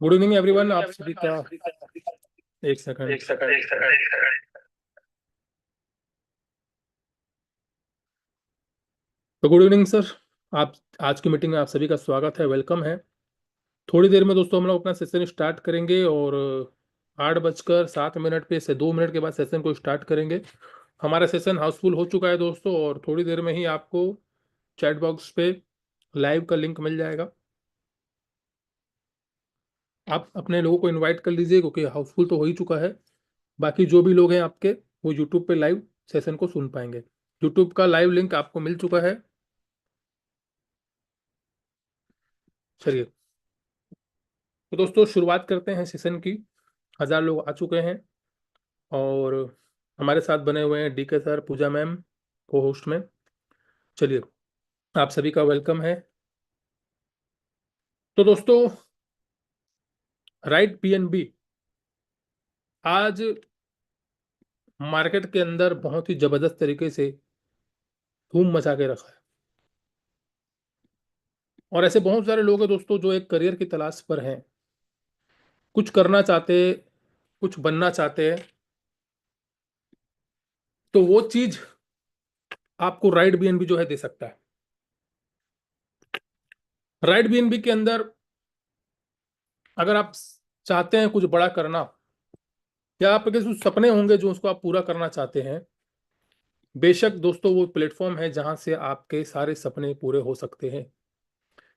Good evening everyone, आप सभी का एक सेकंड। एक सेकंड। तो गुड इवनिंग सर। आप आज की मीटिंग में आप सभी का स्वागत है, वेलकम है। थोड़ी देर में दोस्तों हम लोग अपना सेशन स्टार्ट करेंगे और 8:07 पे से 2 मिनट के बाद सेशन को स्टार्ट करेंगे। हमारा सेशन हाउसफुल हो चुका है दोस्तों, और थोड़ी देर में ही आपको चैट बॉक्स पे लाइव का लिंक मिल जाएगा। आप अपने लोगों को इनवाइट कर लीजिए, क्योंकि हाउसफुल तो हो ही चुका है। बाकी जो भी लोग हैं आपके, वो यूट्यूब पे लाइव सेशन को सुन पाएंगे। यूट्यूब का लाइव लिंक आपको मिल चुका है। चलिए, तो दोस्तों शुरुआत करते हैं सेशन की। 1000 लोग आ चुके हैं और हमारे साथ बने हुए हैं डीके सर, पूजा मैम को होस्ट में। चलिए, आप सभी का वेलकम है। तो दोस्तों, राइट पीएनबी आज मार्केट के अंदर बहुत ही जबरदस्त तरीके से धूम मचा के रखा है। और ऐसे बहुत सारे लोग हैं दोस्तों जो एक करियर की तलाश पर हैं, कुछ करना चाहते, कुछ बनना चाहते हैं। तो वो चीज आपको राइट बीएनबी जो है दे सकता है। राइट बीएनबी के अंदर अगर आप चाहते हैं कुछ बड़ा करना, या आपके कुछ सपने होंगे जो उसको आप पूरा करना चाहते हैं, बेशक दोस्तों वो प्लेटफॉर्म है जहां से आपके सारे सपने पूरे हो सकते हैं।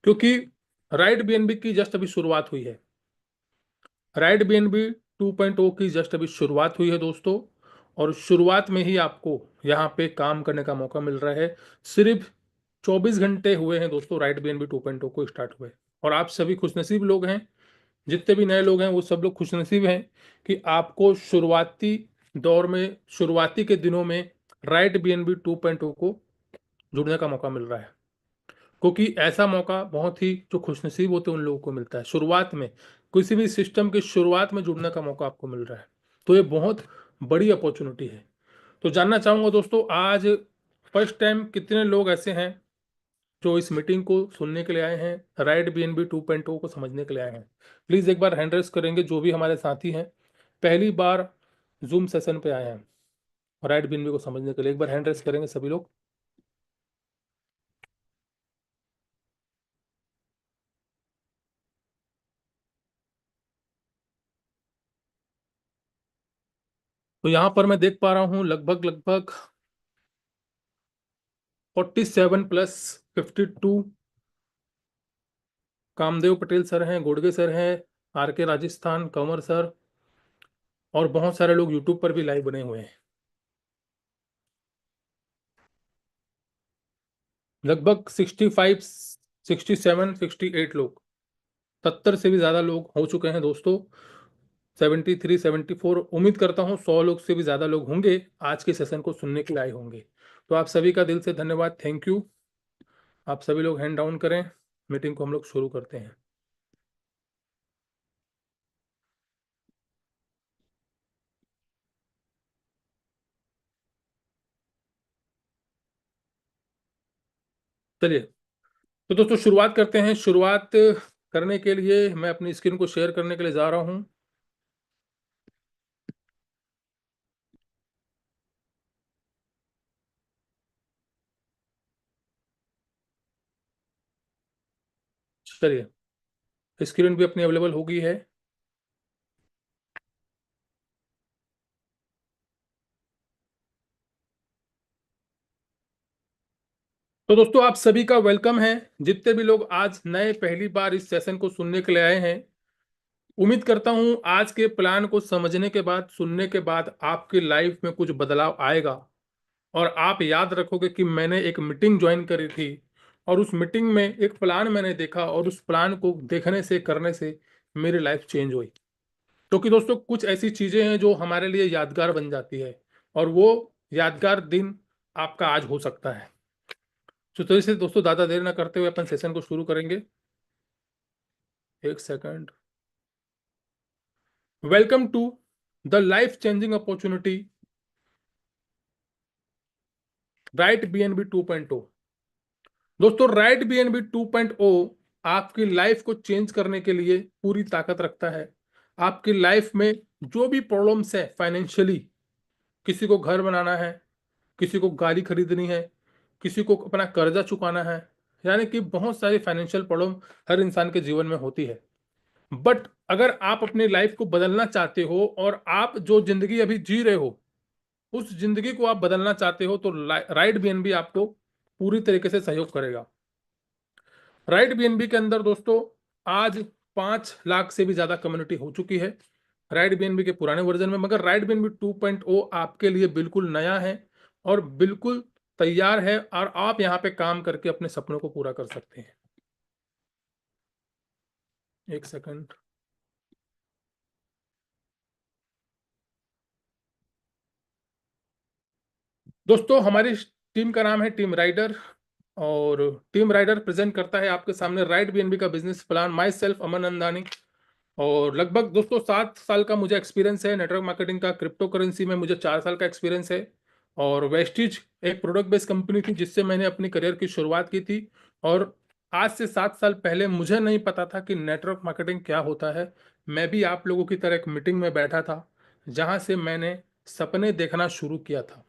क्योंकि राइट बीएनबी की जस्ट अभी शुरुआत हुई है। राइट बीएनबी 2.0 की जस्ट अभी शुरुआत हुई है दोस्तों, और शुरुआत में ही आपको यहाँ पे काम करने का मौका मिल रहा है। सिर्फ 24 घंटे हुए हैं दोस्तों राइट बीएनबी 2.0 को स्टार्ट हुए, और आप सभी खुशनसीब लोग हैं। जितने भी नए लोग हैं वो सब लोग खुशनसीब हैं कि आपको शुरुआती दौर में, शुरुआती के दिनों में राइट बीएनबी 2.0 को जुड़ने का मौका मिल रहा है। क्योंकि ऐसा मौका बहुत ही जो खुशनसीब होते हैं उन लोगों को मिलता है। शुरुआत में किसी भी सिस्टम की शुरुआत में जुड़ने का मौका आपको मिल रहा है, तो ये बहुत बड़ी अपॉर्चुनिटी है। तो जानना चाहूंगा दोस्तों, आज फर्स्ट टाइम कितने लोग ऐसे हैं जो इस मीटिंग को सुनने के लिए आए हैं, राइट बीएनबी 2.0 को समझने के लिए आए हैं? प्लीज एक बार हैंड रेस करेंगे जो भी हमारे साथी हैं, पहली बार जूम सेशन पे आए हैं राइट बीएनबी को समझने के लिए। एक बार हैंड रेस करेंगे सभी लोग। तो यहाँ पर मैं देख पा रहा हूँ लगभग लगभग 47+52 कामदेव पटेल सर हैं, गोडगे सर हैं, आर के राजस्थान, कंवर सर, और बहुत सारे लोग यूट्यूब पर भी लाइव बने हुए हैं। लगभग 65, 67, 68 लोग, 70 से भी ज्यादा लोग हो चुके हैं दोस्तों। 73, 74, उम्मीद करता हूँ 100 लोग से भी ज्यादा लोग होंगे आज के सेशन को सुनने के लिए आए होंगे। तो आप सभी का दिल से धन्यवाद, थैंक यू। आप सभी लोग हैंड डाउन करें, मीटिंग को हम लोग शुरू करते हैं। चलिए, तो दोस्तों शुरुआत करते हैं। शुरुआत करने के लिए मैं अपनी स्क्रीन को शेयर करने के लिए जा रहा हूं। चलिए, स्क्रीन भी अपनी अवेलेबल हो गई है। तो दोस्तों आप सभी का वेलकम है। जितने भी लोग आज नए पहली बार इस सेशन को सुनने के लिए आए हैं, उम्मीद करता हूं आज के प्लान को समझने के बाद, सुनने के बाद आपकी लाइफ में कुछ बदलाव आएगा। और आप याद रखोगे कि मैंने एक मीटिंग ज्वाइन करी थी, और उस मीटिंग में एक प्लान मैंने देखा, और उस प्लान को देखने से, करने से मेरी लाइफ चेंज हुई। क्योंकि दोस्तों कुछ ऐसी चीजें हैं जो हमारे लिए यादगार बन जाती है, और वो यादगार दिन आपका आज हो सकता है। तो इसे दोस्तों ज़्यादा देर ना करते हुए अपन सेशन को शुरू करेंगे। एक second. Welcome to the life changing opportunity Right BNB 2.0। दोस्तों राइट बीएनबी 2.0 आपकी लाइफ को चेंज करने के लिए पूरी ताकत रखता है। आपकी लाइफ में जो भी प्रॉब्लम्स है फाइनेंशियली, किसी को घर बनाना है, किसी को गाड़ी खरीदनी है, किसी को अपना कर्जा चुकाना है, यानी कि बहुत सारी फाइनेंशियल प्रॉब्लम हर इंसान के जीवन में होती है। बट अगर आप अपनी लाइफ को बदलना चाहते हो और आप जो जिंदगी अभी जी रहे हो उस जिंदगी को आप बदलना चाहते हो, तो राइट बीएनबी आपको पूरी तरीके से सहयोग करेगा। राइट बीएनबी के अंदर दोस्तों आज 5 लाख से भी ज्यादा कम्युनिटी हो चुकी है राइट बीएनबी के पुराने वर्जन में, मगर राइट बीएनबी 2.0 आपके लिए बिल्कुल नया है और बिल्कुल तैयार है, और आप यहाँ पे काम करके अपने सपनों को पूरा कर सकते हैं। एक सेकंड दोस्तों, हमारी टीम का नाम है टीम राइडर, और टीम राइडर प्रेजेंट करता है आपके सामने राइट बीएनबी का बिजनेस प्लान। माई सेल्फ अमन नंदानी, और लगभग दोस्तों 7 साल का मुझे एक्सपीरियंस है नेटवर्क मार्केटिंग का। क्रिप्टो करेंसी में मुझे 4 साल का एक्सपीरियंस है, और वेस्टिज एक प्रोडक्ट बेस्ड कंपनी थी जिससे मैंने अपनी करियर की शुरुआत की थी। और आज से 7 साल पहले मुझे नहीं पता था कि नेटवर्क मार्केटिंग क्या होता है। मैं भी आप लोगों की तरह एक मीटिंग में बैठा था जहां से मैंने सपने देखना शुरू किया था,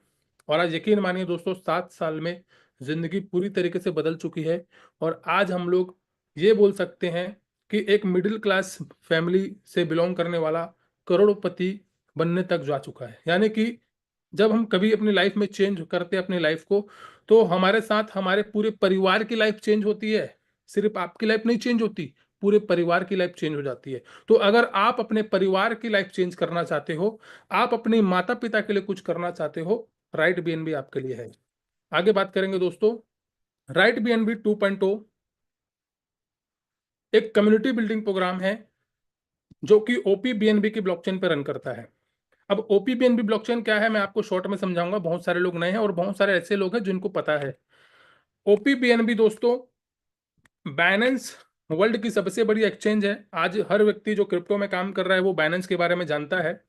और आज यकीन मानिए दोस्तों 7 साल में जिंदगी पूरी तरीके से बदल चुकी है। और आज हम लोग ये बोल सकते हैं कि एक मिडिल क्लास फैमिली से बिलोंग करने वाला करोड़पति बनने तक जा चुका है। यानी कि जब हम कभी अपनी लाइफ में चेंज करते हैं अपनी लाइफ को, तो हमारे साथ हमारे पूरे परिवार की लाइफ चेंज होती है। सिर्फ आपकी लाइफ नहीं चेंज होती, पूरे परिवार की लाइफ चेंज हो जाती है। तो अगर आप अपने परिवार की लाइफ चेंज करना चाहते हो, आप अपने माता पिता के लिए कुछ करना चाहते हो, राइट बीएनबी आपके लिए है। आगे बात करेंगे दोस्तों। राइट बीएनबी 2.0 एक कम्युनिटी बिल्डिंग प्रोग्राम है जो कि ओपी बीएनबी की ब्लॉकचेन पर रन करता है। अब ओपी बीएनबी ब्लॉकचेन क्या है मैं आपको शॉर्ट में समझाऊंगा, बहुत सारे लोग नए हैं और बहुत सारे ऐसे लोग हैं जिनको पता है। ओपी बीएनबी दोस्तों बाइनेंस वर्ल्ड की सबसे बड़ी एक्सचेंज है। आज हर व्यक्ति जो क्रिप्टो में काम कर रहा है वो बाइनेंस के बारे में जानता है।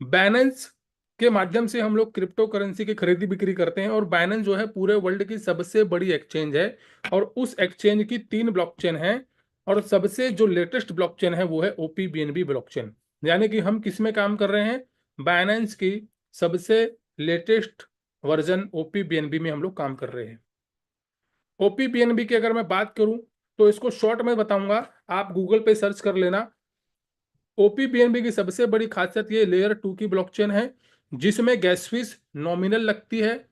बाइनेंस के माध्यम से हम लोग क्रिप्टो करेंसी की खरीदी बिक्री करते हैं, और बाइनेंस जो है पूरे वर्ल्ड की सबसे बड़ी एक्सचेंज है, और उस एक्सचेंज की 3 ब्लॉकचेन है, और सबसे जो लेटेस्ट ब्लॉकचेन है वो है ओपी बीएनबी ब्लॉकचेन। यानी कि हम किस में काम कर रहे हैं, बाइनेंस की सबसे लेटेस्ट वर्जन ओपी बीएनबी में हम लोग काम कर रहे हैं। ओपी बीएनबी की अगर मैं बात करूं तो इसको शॉर्ट में बताऊंगा, आप गूगल पे सर्च कर लेना। ओपी बीएनबी की सबसे बड़ी खासियत ये लेयर 2 की ब्लॉकचेन है जिसमें गैस फीस नॉमिनल लगती है।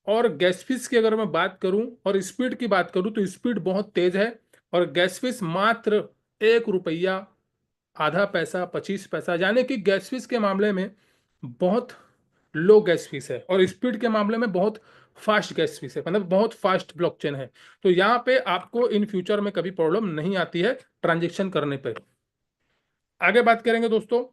और गैस फीस की अगर मैं बात करूं और स्पीड की बात करूं तो स्पीड बहुत तेज है, और गैस फीस मात्र 1 रुपया आधा पैसा 25 पैसा, यानी कि गैस फीस के मामले में बहुत लो गैस फीस है, और स्पीड के मामले में बहुत फास्ट गैस फीस है, मतलब बहुत फास्ट ब्लॉकचेन है। तो यहाँ पे आपको इन फ्यूचर में कभी प्रॉब्लम नहीं आती है ट्रांजेक्शन करने पे। आगे बात करेंगे दोस्तों।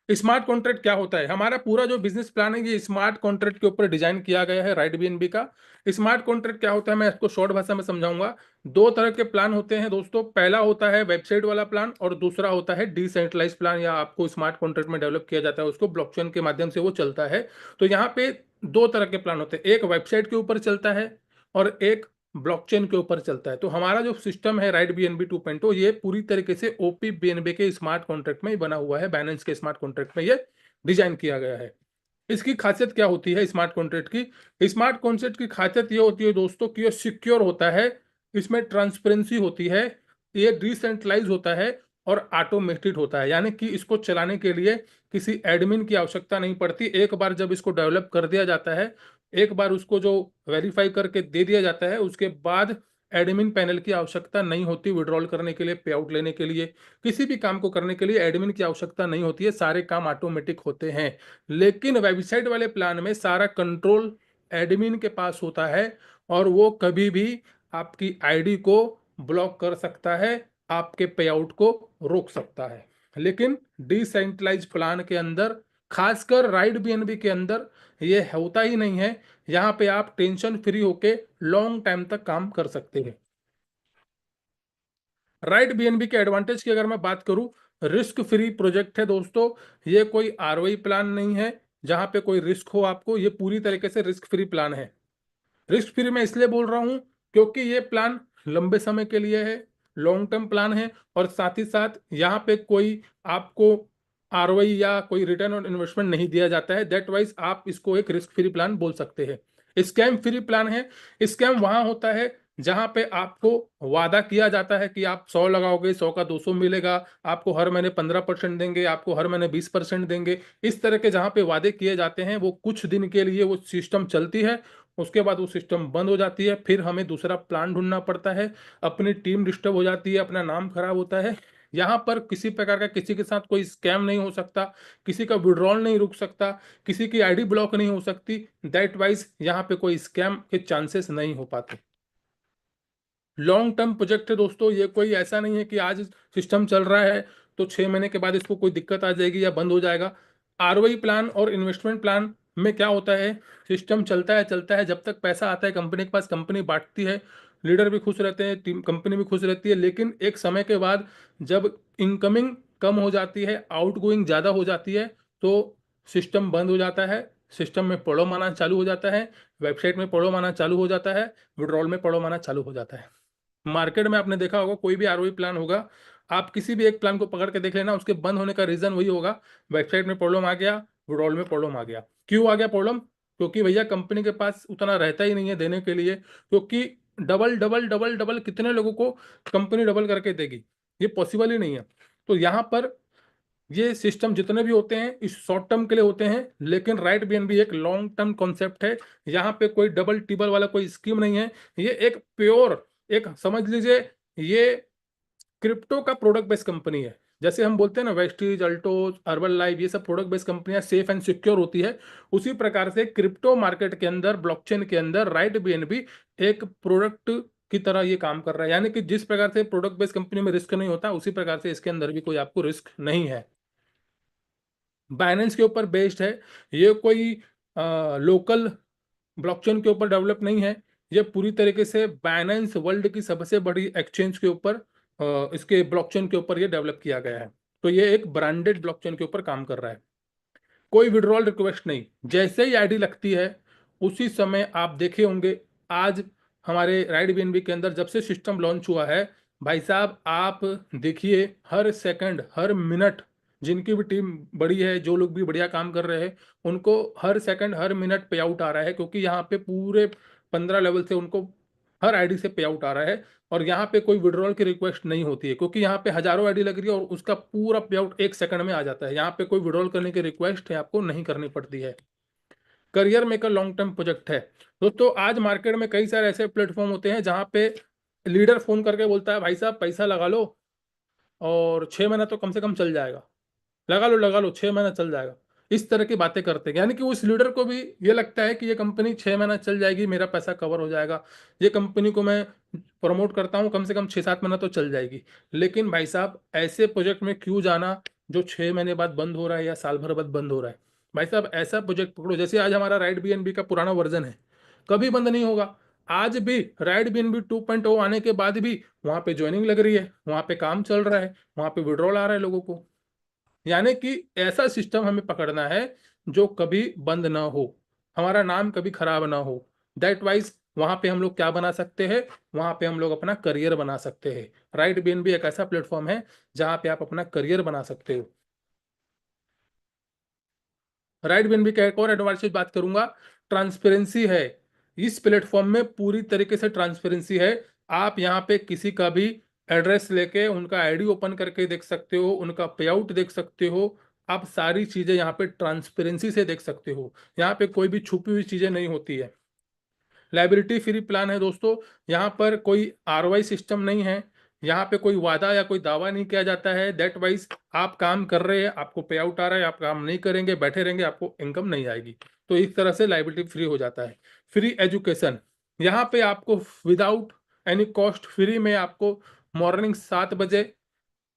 स्मार्ट कॉन्ट्रैक्ट क्या होता है, हमारा पूरा जो बिजनेस प्लान है ये स्मार्ट कॉन्ट्रैक्ट के ऊपर डिजाइन किया गया है राइट बीएनबी का। स्मार्ट कॉन्ट्रैक्ट क्या होता है मैं इसको शॉर्ट भाषा में समझाऊंगा। 2 तरह के प्लान होते हैं दोस्तों, पहला होता है वेबसाइट वाला प्लान और दूसरा होता है डिसेंट्रलाइज प्लान, या आपको स्मार्ट कॉन्ट्रैक्ट में डेवलप किया जाता है उसको ब्लॉकचेन के माध्यम से वो चलता है। तो यहाँ पे 2 तरह के प्लान होते हैं, एक वेबसाइट के ऊपर चलता है और एक ब्लॉकचेन के ऊपर चलता है। तो हमारा जो सिस्टम है राइट बीएनबी 2.0 ये पूरी तरीके से ओपी बीएनबी के स्मार्ट कॉन्ट्रैक्ट में ही बना हुआ है, बाइनेंस के स्मार्ट कॉन्ट्रैक्ट में ये डिजाइन किया गया है। इसकी खासियत क्या होती है स्मार्ट कॉन्ट्रैक्ट की, स्मार्ट कॉन्ट्रैक्ट की खासियत ये होती है दोस्तों कि ये सिक्योर होता है, इसमें ट्रांसपेरेंसी होती है, ये डिसेंट्रलाइज होता है और ऑटोमेटेड होता है। यानी कि इसको चलाने के लिए किसी एडमिन की आवश्यकता नहीं पड़ती। एक बार जब इसको डेवलप कर दिया जाता है, एक बार उसको जो वेरीफाई करके दे दिया जाता है, उसके बाद एडमिन पैनल की आवश्यकता नहीं होती विड्रॉल करने के लिए, पे आउट लेने के लिए, किसी भी काम को करने के लिए एडमिन की आवश्यकता नहीं होती है, सारे काम ऑटोमेटिक होते हैं। लेकिन वेबसाइट वाले प्लान में सारा कंट्रोल एडमिन के पास होता है, और वो कभी भी आपकी आईडी को ब्लॉक कर सकता है, आपके पे आउट को रोक सकता है। लेकिन डिसेंट्रलाइज प्लान के अंदर, खासकर राइट बीएनबी के अंदर, ये होता ही नहीं है। यहाँ पे आप टेंशन फ्री होके लॉन्ग टाइम तक काम कर सकते हैं। राइट बीएनबी के एडवांटेज की अगर मैं बात करूं, रिस्क फ्री प्रोजेक्ट है दोस्तों, ये कोई आरओई प्लान नहीं है, जहां पे कोई रिस्क हो आपको, ये पूरी तरीके से रिस्क फ्री प्लान है। रिस्क फ्री मैं इसलिए बोल रहा हूं क्योंकि ये प्लान लंबे समय के लिए है, लॉन्ग टर्म प्लान है, और साथ ही साथ यहाँ पे कोई आपको आरओआई या कोई रिटर्न ऑन इन्वेस्टमेंट नहीं दिया जाता है। दैट वाइज आप इसको एक रिस्क फ्री प्लान बोल सकते हैं। स्कैम फ्री प्लान है। स्कैम वहां होता है जहां पे आपको वादा किया जाता है कि आप 100 लगाओगे, 100 का 200 मिलेगा, आपको हर महीने 15% देंगे, आपको हर महीने 20% देंगे। इस तरह के जहां पे वादे किए जाते हैं, वो कुछ दिन के लिए वो सिस्टम चलती है, उसके बाद वो सिस्टम बंद हो जाती है, फिर हमें दूसरा प्लान ढूंढना पड़ता है, अपनी टीम डिस्टर्ब हो जाती है, अपना नाम खराब होता है। यहाँ पर किसी प्रकार का किसी के साथ कोई स्कैम नहीं हो सकता, किसी का विड्रॉल नहीं रुक सकता, किसी की आईडी ब्लॉक नहीं हो सकती। दैट वाइज यहाँ पे कोई स्कैम के चांसेस नहीं हो पाते। लॉन्ग टर्म प्रोजेक्ट है दोस्तों, ये कोई ऐसा नहीं है कि आज सिस्टम चल रहा है तो 6 महीने के बाद इसको कोई दिक्कत आ जाएगी या बंद हो जाएगा। आरओआई प्लान और इन्वेस्टमेंट प्लान में क्या होता है, सिस्टम चलता है जब तक पैसा आता है कंपनी के पास, कंपनी बांटती है, लीडर भी खुश रहते हैं, टीम कंपनी भी खुश रहती है। लेकिन एक समय के बाद जब इनकमिंग कम हो जाती है, आउटगोइंग ज़्यादा हो जाती है, तो सिस्टम बंद हो जाता है, सिस्टम में प्रॉब्लम आना चालू हो जाता है, वेबसाइट में प्रॉब्लम आना चालू हो जाता है, विड्रॉल में प्रॉब्लम आना चालू हो जाता है। मार्केट में आपने देखा होगा, कोई भी आरओई प्लान होगा, आप किसी भी एक प्लान को पकड़ के देख लेना, उसके बंद होने का रीजन वही होगा, वेबसाइट में प्रॉब्लम आ गया, विड्रॉल में प्रॉब्लम आ गया। क्यों आ गया प्रॉब्लम? क्योंकि भैया कंपनी के पास उतना रहता ही नहीं है देने के लिए, क्योंकि डबल डबल डबल डबल कितने लोगों को कंपनी डबल करके देगी, ये पॉसिबल ही नहीं है। तो यहाँ पर ये सिस्टम जितने भी होते हैं इस शॉर्ट टर्म के लिए होते हैं, लेकिन राइट बीएनबी एक लॉन्ग टर्म कॉन्सेप्ट है। यहाँ पे कोई डबल टिबल वाला कोई स्कीम नहीं है, ये एक प्योर, एक समझ लीजिए ये क्रिप्टो का प्रोडक्ट बेस्ड कंपनी है। जैसे हम बोलते हैं ना वेस्टीज, अल्टोज, अर्बन लाइफ, ये सब प्रोडक्ट बेस्ड कंपनियां सेफ एंड सिक्योर होती है, उसी प्रकार से क्रिप्टो मार्केट के अंदर, ब्लॉकचेन के अंदर राइट बीएनबी एक प्रोडक्ट की तरह ये काम कर रहा है। यानी कि जिस प्रकार से प्रोडक्ट बेस्ड कंपनी में रिस्क नहीं होता, उसी प्रकार से इसके अंदर भी कोई आपको रिस्क नहीं है। बाइनेंस के ऊपर बेस्ड है, ये कोई लोकल ब्लॉकचेन के ऊपर डेवलप नहीं है, ये पूरी तरीके से बाइनेंस वर्ल्ड की सबसे बड़ी एक्सचेंज के ऊपर, इसके ब्लॉकचेन के ऊपर ये डेवलप किया गया है। तो ये एक ब्रांडेड ब्लॉकचेन के ऊपर काम कर रहा है। कोई विड्रॉल रिक्वेस्ट नहीं, जैसे ही आईडी लगती है उसी समय आप देखे होंगे, आज हमारे राइट बीएनबी के अंदर जब से सिस्टम लॉन्च हुआ है, भाई साहब आप देखिए हर सेकंड हर मिनट, जिनकी भी टीम बड़ी है, जो लोग भी बढ़िया काम कर रहे हैं, उनको हर सेकंड हर मिनट पे आउट आ रहा है, क्योंकि यहाँ पे पूरे 15 लेवल से उनको हर आईडी से पे आउट आ रहा है। और यहाँ पे कोई विड्रॉल की रिक्वेस्ट नहीं होती है, क्योंकि यहाँ पे हजारों आईडी लग रही है और उसका पूरा पे आउट 1 सेकंड में आ जाता है। यहाँ पे कोई विड्रॉल करने की रिक्वेस्ट है आपको नहीं करनी पड़ती है। Career maker long term project है दोस्तों। आज मार्केट में कई सारे ऐसे प्लेटफॉर्म होते हैं जहाँ पे लीडर फोन करके बोलता है भाई साहब पैसा लगा लो और 6 महीना तो कम से कम चल जाएगा, लगा लो 6 महीना चल जाएगा। इस तरह की बातें करते हैं, यानी कि उस लीडर को भी ये लगता है कि ये कंपनी 6 महीना चल जाएगी, मेरा पैसा कवर हो जाएगा, ये कंपनी को मैं प्रमोट करता हूँ, कम से कम 6-7 महीना तो चल जाएगी। लेकिन भाई साहब ऐसे प्रोजेक्ट में क्यों जाना जो 6 महीने बाद बंद हो रहा है या साल भर बाद बंद हो रहा है। भाई साहब ऐसा प्रोजेक्ट पकड़ो, जैसे आज हमारा राइट बीएनबी का पुराना वर्जन है, कभी बंद नहीं होगा। आज भी राइट बीएनबी 2.0 आने के बाद भी वहां पे ज्वाइनिंग लग रही है, वहां पे काम चल रहा है, वहां पे विड्रॉल आ रहा है लोगों को। यानी कि ऐसा सिस्टम हमें पकड़ना है जो कभी बंद ना हो, हमारा नाम कभी खराब ना हो। दैट वाइज वहां पे हम लोग क्या बना सकते हैं, वहां पे हम लोग अपना करियर बना सकते हैं। राइट बीएनबी एक ऐसा प्लेटफॉर्म है जहां पे आप अपना करियर बना सकते हो। राइट बीएनबी का एक और एडवांटेज बात करूंगा, ट्रांसपेरेंसी है। इस प्लेटफॉर्म में पूरी तरीके से ट्रांसपेरेंसी है। आप यहाँ पे किसी का भी एड्रेस लेके उनका आईडी ओपन करके देख सकते हो, उनका पे आउट देख सकते हो, आप सारी चीजें यहाँ पे ट्रांसपेरेंसी से देख सकते हो। यहाँ पे कोई भी छुपी हुई चीजें नहीं होती है। लाइबिलिटी फ्री प्लान है दोस्तों, यहाँ पर कोई आरओआई सिस्टम नहीं है, यहाँ पे कोई वादा या कोई दावा नहीं किया जाता है। दैट वाइज आप काम कर रहे हैं, आपको पे आउट आ रहा है, आप काम नहीं करेंगे बैठे रहेंगे, आपको इनकम नहीं आएगी। तो इस तरह से लाइबिलिटी फ्री हो जाता है। फ्री एजुकेशन, यहाँ पे आपको विदाउट एनी कॉस्ट फ्री में आपको मॉर्निंग 7 बजे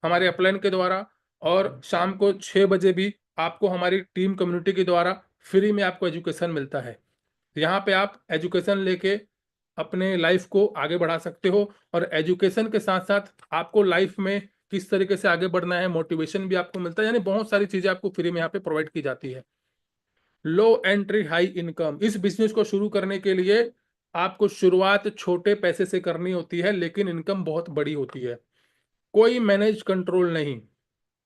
हमारे अपलाइन के द्वारा और शाम को 6 बजे भी आपको हमारी टीम कम्युनिटी के द्वारा फ्री में आपको एजुकेशन मिलता है। यहाँ पे आप एजुकेशन लेके अपने लाइफ को आगे बढ़ा सकते हो, और एजुकेशन के साथ साथ आपको लाइफ में किस तरीके से आगे बढ़ना है मोटिवेशन भी आपको मिलता है। यानी बहुत सारी चीजें आपको फ्री में यहाँ पे प्रोवाइड की जाती है। लो एंट्री हाई इनकम। इस बिजनेस को शुरू करने के लिए आपको शुरुआत छोटे पैसे से करनी होती है, लेकिन इनकम बहुत बड़ी होती है। कोई मैनेज कंट्रोल नहीं।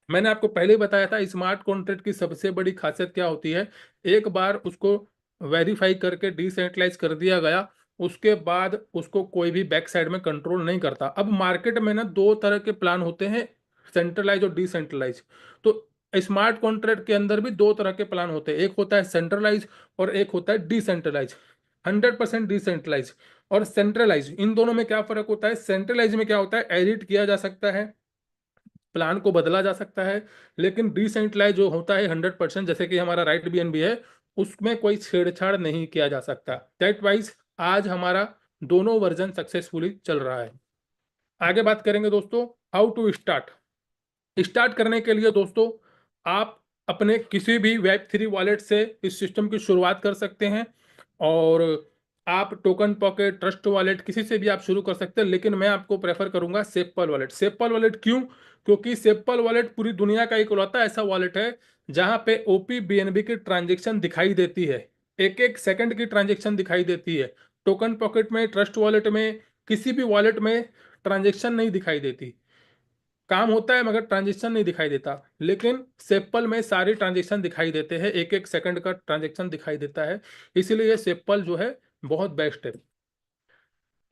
मैंने आपको पहले ही बताया था स्मार्ट कॉन्ट्रैक्ट की सबसे बड़ी खासियत क्या होती है, एक बार उसको वेरीफाई करके डिसेंट्रलाइज कर दिया गया, उसके बाद उसको कोई भी बैक साइड में कंट्रोल नहीं करता। अब मार्केट में ना दो तरह के प्लान होते हैं, सेंट्रलाइज और डिसेंट्रलाइज। तो स्मार्ट कॉन्ट्रैक्ट के अंदर भी दो तरह के प्लान होते हैं, एक होता है सेंट्रलाइज और एक होता है डिसेंट्रलाइज। 100% डिसेंट्रलाइज और सेंट्रलाइज, इन दोनों में क्या फर्क होता है? सेंट्रलाइज में क्या होता है, एडिट किया जा सकता है, प्लान को बदला जा सकता है। लेकिन डिसेंट्रलाइज जो होता है 100%, जैसे कि हमारा राइट बीएनबी है, उसमें कोई छेड़छाड़ नहीं किया जा सकता। दैट वाइज आज हमारा दोनों वर्जन सक्सेसफुली चल रहा है। आगे बात करेंगे दोस्तों, हाउ टू स्टार्ट। स्टार्ट करने के लिए दोस्तों आप अपने किसी भी वेब3 वॉलेट से इस सिस्टम की शुरुआत कर सकते हैं, और आप टोकन पॉकेट, ट्रस्ट वॉलेट, किसी से भी आप शुरू कर सकते हैं। लेकिन मैं आपको प्रेफर करूंगा सेपल वॉलेट। सेपल वॉलेट क्यों? क्योंकि सेपल वॉलेट पूरी दुनिया का इकलौता ऐसा वॉलेट है जहां पे ओपी बीएनबी की ट्रांजेक्शन दिखाई देती है, एक एक सेकंड की ट्रांजेक्शन दिखाई देती है। टोकन पॉकेट में, ट्रस्ट वॉलेट में, किसी भी वॉलेट में ट्रांजेक्शन नहीं दिखाई देती। काम होता है मगर ट्रांजेक्शन नहीं दिखाई देता। लेकिन सेप्पल में सारी ट्रांजेक्शन दिखाई देते हैं, एक एक सेकंड का ट्रांजेक्शन दिखाई देता है। इसीलिए ये सेप्पल जो है बहुत बेस्ट है।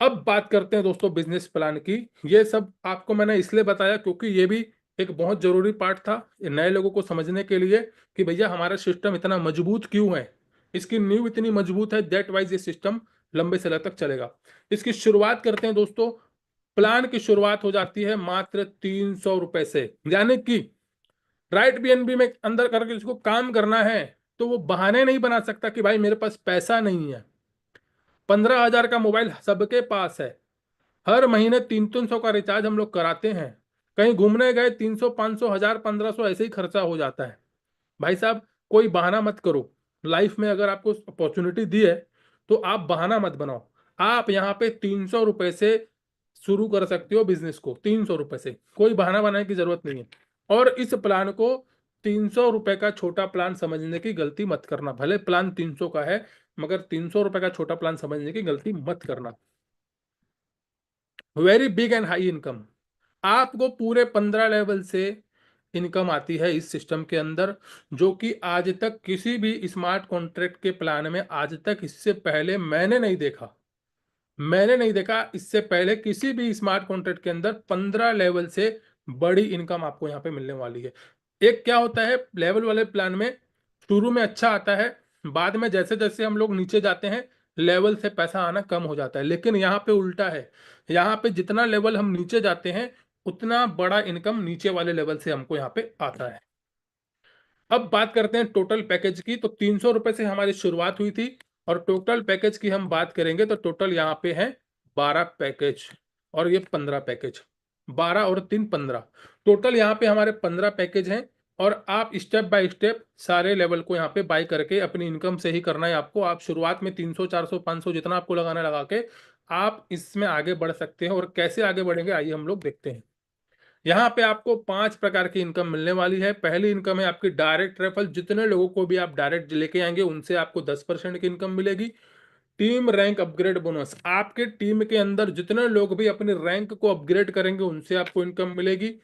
अब बात करते हैं दोस्तों बिजनेस प्लान की। ये सब आपको मैंने इसलिए बताया क्योंकि ये भी एक बहुत जरूरी पार्ट था ये नए लोगों को समझने के लिए, कि भैया हमारा सिस्टम इतना मजबूत क्यों है, इसकी नींव इतनी मजबूत है, दैट वाइज ये सिस्टम लंबे समय तक चलेगा। इसकी शुरुआत करते हैं दोस्तों। प्लान की शुरुआत हो जाती है मात्र 300 रुपए से, यानी कि राइट बीएनबी में अंदर करके जिसको काम करना है तो वो बहाने नहीं बना सकता कि भाई मेरे पास पैसा नहीं है। 15,000 का मोबाइल सबके पास है, हर महीने 300 का रिचार्ज हम लोग कराते हैं, कहीं घूमने गए 300 500 1000 1500 ऐसे ही खर्चा हो जाता है। भाई साहब कोई बहाना मत करो। लाइफ में अगर आपको अपॉर्चुनिटी दी है तो आप बहाना मत बनाओ। आप यहाँ पे 300 रुपए से शुरू कर सकते हो बिजनेस को, 300 रुपए से, कोई बहाना बनाने की जरूरत नहीं है। और इस प्लान को 300 रुपए का छोटा प्लान समझने की गलती मत करना। भले प्लान 300 का है मगर 300 रुपए का छोटा प्लान समझने की गलती मत करना। Very big and high income. आपको पूरे 15 लेवल से इनकम आती है इस सिस्टम के अंदर, जो कि आज तक किसी भी स्मार्ट कॉन्ट्रैक्ट के प्लान में आज तक इससे पहले मैंने नहीं देखा इससे पहले किसी भी स्मार्ट कॉन्ट्रैक्ट के अंदर 15 लेवल से बड़ी इनकम आपको यहाँ पे मिलने वाली है। एक क्या होता है लेवल वाले प्लान में, शुरू में अच्छा आता है, बाद में जैसे जैसे हम लोग नीचे जाते हैं लेवल से पैसा आना कम हो जाता है। लेकिन यहाँ पे उल्टा है, यहाँ पे जितना लेवल हम नीचे जाते हैं उतना बड़ा इनकम नीचे वाले लेवल से हमको यहाँ पे आता है। अब बात करते हैं टोटल पैकेज की। तो 300 रुपए से हमारी शुरुआत हुई थी, और टोटल पैकेज की हम बात करेंगे तो टोटल यहाँ पे है 12 पैकेज, और ये 15 पैकेज, 12 और 3 15, टोटल यहाँ पे हमारे 15 पैकेज हैं। और आप स्टेप बाय स्टेप सारे लेवल को यहाँ पे बाय करके अपनी इनकम से ही करना है आपको। आप शुरुआत में 300 400 500 जितना आपको लगाना लगा के आप इसमें आगे बढ़ सकते हैं। और कैसे आगे बढ़ेंगे आइए हम लोग देखते हैं। यहाँ पे आपको 5 प्रकार की इनकम मिलने वाली है। पहली इनकम है आपकी डायरेक्ट रेफरल, जितने लोगों को भी आप डायरेक्ट लेके आएंगे उनसे आपको 10% की इनकम मिलेगी। टीम रैंक अपग्रेड बोनस, आपके टीम के अंदर जितने लोग भी अपने रैंक को अपग्रेड करेंगे उनसे आपको इनकम मिलेगी।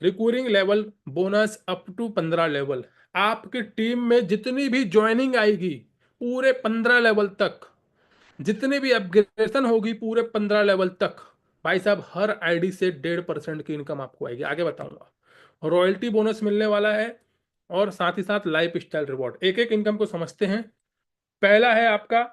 Recurring level bonus up to 15 level, आपकी टीम में जितनी भी ज्वाइनिंग आएगी पूरे 15 लेवल तक, जितनी भी अपग्रेडेशन होगी पूरे 15 लेवल तक, भाई साहब हर आईडी से 1.5% की इनकम आपको आएगी, आगे बताऊंगा। रॉयल्टी बोनस मिलने वाला है, और साथ ही साथ लाइफ स्टाइल रिवॉर्ड। एक एक इनकम को समझते हैं। पहला है आपका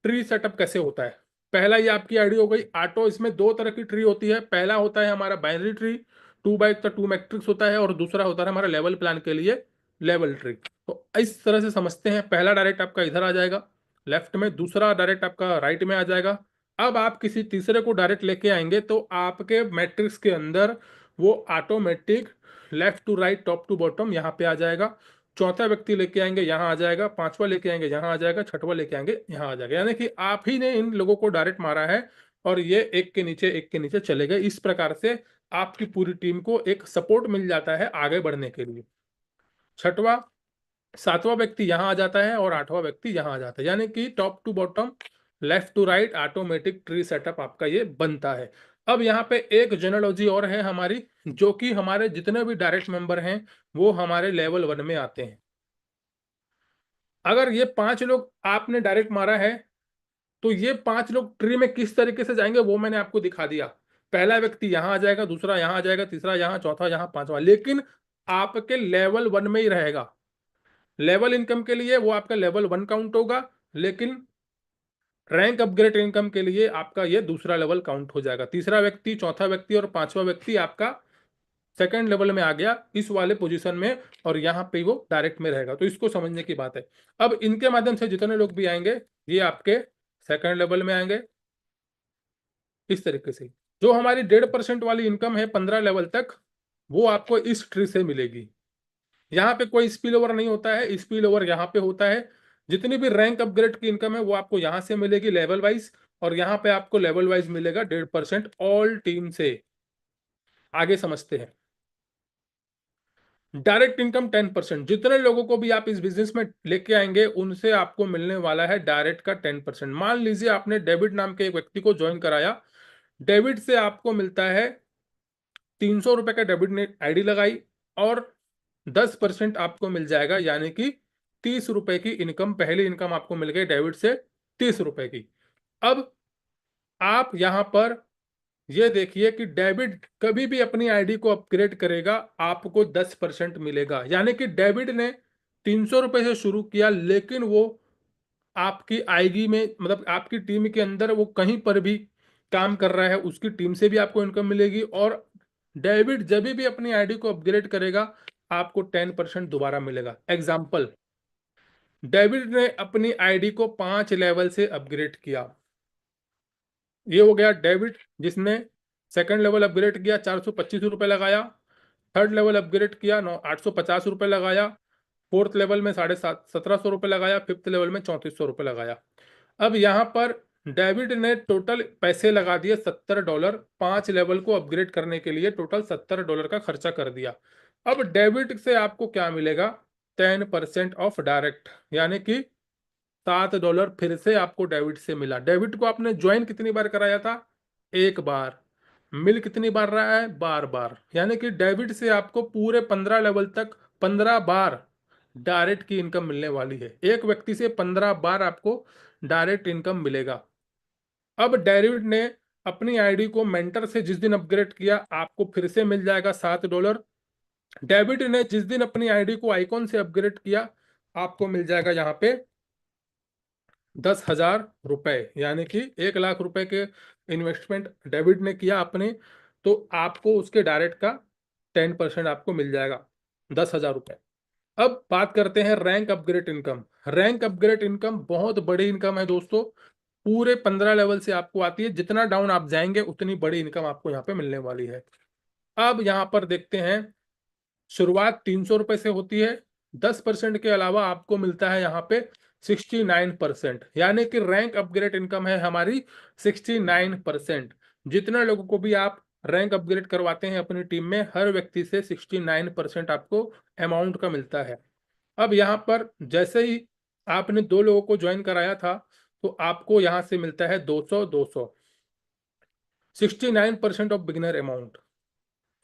ट्री सेटअप कैसे होता है। पहला ये आपकी आईडी हो गई ऑटो। इसमें दो तरह की ट्री होती है, पहला होता है हमारा बाइनरी ट्री, 2 बाय 2 मैट्रिक्स होता है, और दूसरा होता है हमारा लेवल प्लान के लिए लेवल ट्री। तो इस तरह से समझते हैं, पहला डायरेक्ट आपका इधर आ जाएगा लेफ्ट में, दूसरा डायरेक्ट आपका राइट में आ जाएगा। अब आप किसी तीसरे को डायरेक्ट लेके आएंगे तो आपके मैट्रिक्स के अंदर वो automatic left to right, top to bottom यहाँ पे आ जाएगा। चौथा व्यक्ति लेके आएंगे यहाँ आ जाएगा, पांचवा लेके आएंगे यहाँ आ जाएगा, छठवा लेके आएंगे यहाँ आ जाएगा। यानी कि आप ही ने इन लोगों को डायरेक्ट मारा है, और ये एक के नीचे चले गए। इस प्रकार से आपकी पूरी टीम को एक सपोर्ट मिल जाता है आगे बढ़ने के लिए। छठवा सातवां व्यक्ति यहां आ जाता है और आठवां व्यक्ति यहां आ जाता है, यानी कि top to bottom, left to right automatic tree setup आपका ये बनता है। अब यहाँ पे एक जेनोलॉजी और है हमारी, जो कि हमारे जितने भी डायरेक्ट मेंबर हैं वो हमारे लेवल 1 में आते हैं। अगर ये 5 लोग आपने डायरेक्ट मारा है तो ये 5 लोग ट्री में किस तरीके से जाएंगे वो मैंने आपको दिखा दिया। पहला व्यक्ति यहां आ जाएगा, दूसरा यहां आ जाएगा, तीसरा यहां, चौथा यहां, पांचवा, लेकिन आपके लेवल 1 में ही रहेगा। लेवल इनकम के लिए वो आपका लेवल 1 काउंट होगा, लेकिन रैंक अपग्रेड इनकम के लिए आपका ये दूसरा लेवल काउंट हो जाएगा। तीसरा व्यक्ति, चौथा व्यक्ति और पांचवा व्यक्ति आपका सेकंड लेवल में आ गया इस वाले पोजीशन में, और यहाँ पे वो डायरेक्ट में रहेगा। तो इसको समझने की बात है। अब इनके माध्यम से जितने लोग भी आएंगे ये आपके सेकंड लेवल में आएंगे इस तरीके से। जो हमारी 1.5% वाली इनकम है 15 लेवल तक, वो आपको इस ट्री से मिलेगी। यहाँ पे कोई स्पिल ओवर नहीं होता है, स्पिल ओवर यहाँ पे होता है। जितनी भी रैंक अपग्रेड की इनकम है वो आपको यहाँ से मिलेगी लेवल वाइज, और यहाँ पे आपको लेवल वाइज मिलेगा 1.5% ऑल टीम से। आगे समझते हैं। डायरेक्ट इनकम 10%, जितने लोगों को भी आप इस बिजनेस में लेके आएंगे उनसे आपको मिलने वाला है डायरेक्ट का 10%। मान लीजिए आपने डेविड नाम के एक व्यक्ति को ज्वाइन कराया, डेबिट से आपको मिलता है 300 रुपए का, डेबिट ने आईडी लगाई और 10% आपको मिल जाएगा, यानी कि 30 रुपए की इनकम, पहली इनकम आपको मिल गई डेबिट से 30 रुपए की। अब आप यहां पर ये देखिए कि डेबिट कभी भी अपनी आईडी को अपग्रेड करेगा आपको 10% मिलेगा, यानी कि डेबिट ने 300 रुपए से शुरू किया, लेकिन वो आपकी आईडी में, मतलब आपकी टीम के अंदर वो कहीं पर भी काम कर रहा है उसकी टीम से भी आपको इनकम मिलेगी। और डेबिट जब भी अपनी आईडी को अपग्रेड करेगा आपको 10% दोबारा मिलेगा। एग्जाम्पल, डेबिट ने अपनी आईडी को 5 लेवल से अपग्रेड किया। ये हो गया डेबिट जिसने सेकंड लेवल अपग्रेड किया, 425 रुपये लगाया। थर्ड लेवल अपग्रेड किया, 850 रुपये लगाया। फोर्थ लेवल में 1750 रुपये लगाया। फिफ्थ लेवल में 3400 रुपये लगाया। अब यहाँ पर डेविड ने टोटल पैसे लगा दिए $70। 5 लेवल को अपग्रेड करने के लिए टोटल $70 का खर्चा कर दिया। अब डेबिट से आपको क्या मिलेगा? 10% ऑफ डायरेक्ट, यानी कि $7 फिर से आपको डेबिट से मिला। डेबिट को आपने ज्वाइन कितनी बार कराया था? एक बार। मिल कितनी बार रहा है? बार बार। यानी कि डेबिट से आपको पूरे 15 लेवल तक 15 बार डायरेक्ट की इनकम मिलने वाली है। एक व्यक्ति से 15 बार आपको डायरेक्ट इनकम मिलेगा। अब डेविड ने अपनी आईडी को मेंटर से जिस दिन अपग्रेड किया आपको फिर से मिल जाएगा $7। डेविड ने जिस दिन अपनी आईडी को आइकॉन से अपग्रेड किया आपको मिल जाएगा यहाँ पे 10,000 रुपए, यानी कि 1,00,000 रुपए के इन्वेस्टमेंट डेविड ने किया अपने, तो आपको उसके डायरेक्ट का 10% आपको मिल जाएगा, 10,000 रुपए। अब बात करते हैं rank upgrade income. Rank upgrade income बहुत बड़ी इनकम है दोस्तों, पूरे 15 लेवल से आपको आती है। जितना डाउन आप जाएंगे उतनी बड़ी इनकम आपको यहाँ पे मिलने वाली है। अब यहाँ पर देखते हैं, शुरुआत 300 रुपए से होती है। 10% के अलावा आपको मिलता है यहाँ पे 69%, यानी कि रैंक अपग्रेड इनकम है हमारी 69%। जितने लोगों को भी आप रैंक अपग्रेड करवाते हैं अपनी टीम में, हर व्यक्ति से 69% आपको अमाउंट का मिलता है। अब यहाँ पर जैसे ही आपने 2 लोगों को ज्वाइन कराया था तो आपको यहाँ से मिलता है 200 69% of beginner amount.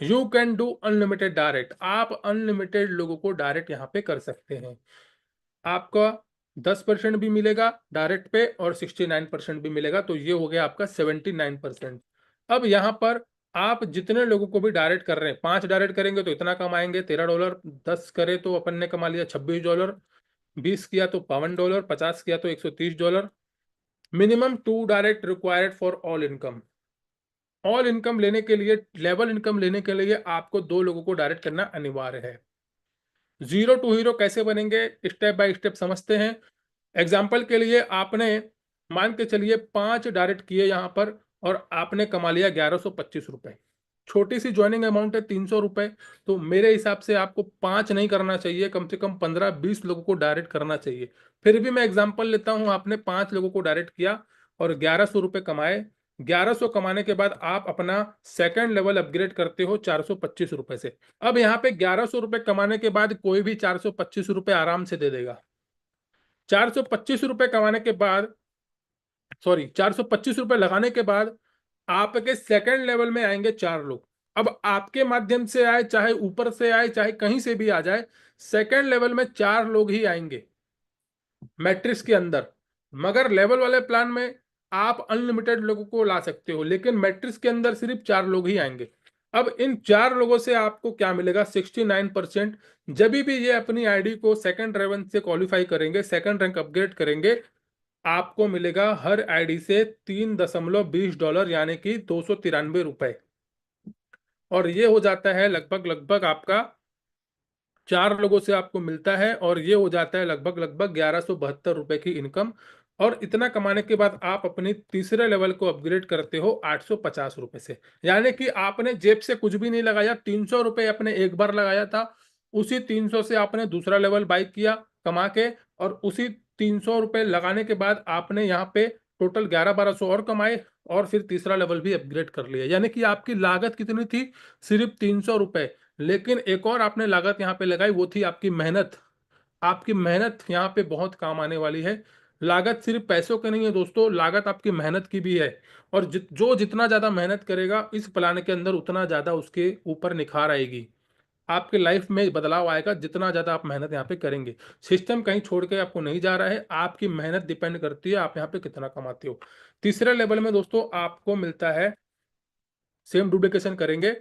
You can do unlimited direct, आप अनलिमिटेड लोगों को डायरेक्ट यहाँ पे कर सकते हैं। आपका 10% भी मिलेगा डायरेक्ट पे और 69% भी मिलेगा, तो ये हो गया आपका 79%। अब यहाँ पर आप जितने लोगों को भी डायरेक्ट कर रहे हैं, 5 डायरेक्ट करेंगे तो इतना कमाएंगे $13, 10 करे तो अपन ने कमा लिया $26, 20 किया तो $52, 50 किया तो $130। Minimum 2 direct required for all income. All income लेने के लिए, लेवल इनकम लेने के लिए आपको 2 लोगों को डायरेक्ट करना अनिवार्य है। जीरो टू हीरो कैसे बनेंगे, स्टेप बाय स्टेप समझते हैं। एग्जाम्पल के लिए आपने मान के चलिए 5 डायरेक्ट किए यहाँ पर और आपने कमा लिया 1125 रुपए। छोटी सी ज्वाइनिंग अमाउंट है 300 रुपए, तो मेरे हिसाब से आपको 5 नहीं करना चाहिए, कम से कम 15-20 लोगों को डायरेक्ट करना चाहिए। फिर भी मैं एग्जाम्पल लेता हूँ, आपने 5 लोगों को डायरेक्ट किया और 1100 रुपए कमाए, 1100 कमाने के बाद आप अपना सेकंड लेवल अपग्रेड करते हो 425 रुपए से। अब यहाँ पे 1100 रुपए कमाने के बाद कोई भी 425 रुपए आराम से दे देगा। 425 रुपए कमाने के बाद, सॉरी, 425 रुपए लगाने के बाद आपके सेकंड लेवल में आएंगे 4 लोग। अब आपके माध्यम से आए, चाहे ऊपर से आए, चाहे कहीं से भी आ जाए, सेकंड लेवल में 4 लोग ही आएंगे मैट्रिक्स के अंदर। मगर लेवल वाले प्लान में आप अनलिमिटेड लोगों को ला सकते हो, लेकिन मैट्रिक्स के अंदर सिर्फ 4 लोग ही आएंगे। अब इन 4 लोगों से आपको क्या मिलेगा? 69%। जब भी ये अपनी आईडी को सेकंड रैंक से क्वालिफाई करेंगे, सेकंड रैंक अपग्रेड करेंगे, आपको मिलेगा हर आईडी से $3.20, यानी कि 293 रुपए। और ये हो जाता है लगभग लगभग आपका 4 लोगों से आपको मिलता है, और ये हो जाता है लगभग लगभग 1172 रुपए की इनकम। और इतना कमाने के बाद आप अपनी तीसरे लेवल को अपग्रेड करते हो 850 रुपए से। यानी कि आपने जेब से कुछ भी नहीं लगाया, 300 रुपए आपने एक बार लगाया था, उसी 300 से आपने दूसरा लेवल बाई किया कमा के, और उसी 300 रुपए लगाने के बाद आपने यहाँ पे टोटल 1100-1200 और कमाए, और फिर तीसरा लेवल भी अपग्रेड कर लिया। यानी कि आपकी लागत कितनी थी? सिर्फ 300 रुपए। लेकिन एक और आपने लागत यहाँ पे लगाई, वो थी आपकी मेहनत। आपकी मेहनत यहाँ पे बहुत काम आने वाली है। लागत सिर्फ पैसों की नहीं है दोस्तों, लागत आपकी मेहनत की भी है। और जो जितना ज्यादा मेहनत करेगा इस प्लान के अंदर, उतना ज्यादा उसके ऊपर निखार आएगी, आपके लाइफ में बदलाव आएगा, जितना ज्यादा आप मेहनत यहाँ पे करेंगे। सिस्टम कहीं छोड़ के आपको नहीं जा रहा है, आपकी मेहनत डिपेंड करती है आप यहाँ पे कितना कमाते हो। तीसरे लेवल में दोस्तों आपको मिलता है, सेम डुप्लीकेशन करेंगे,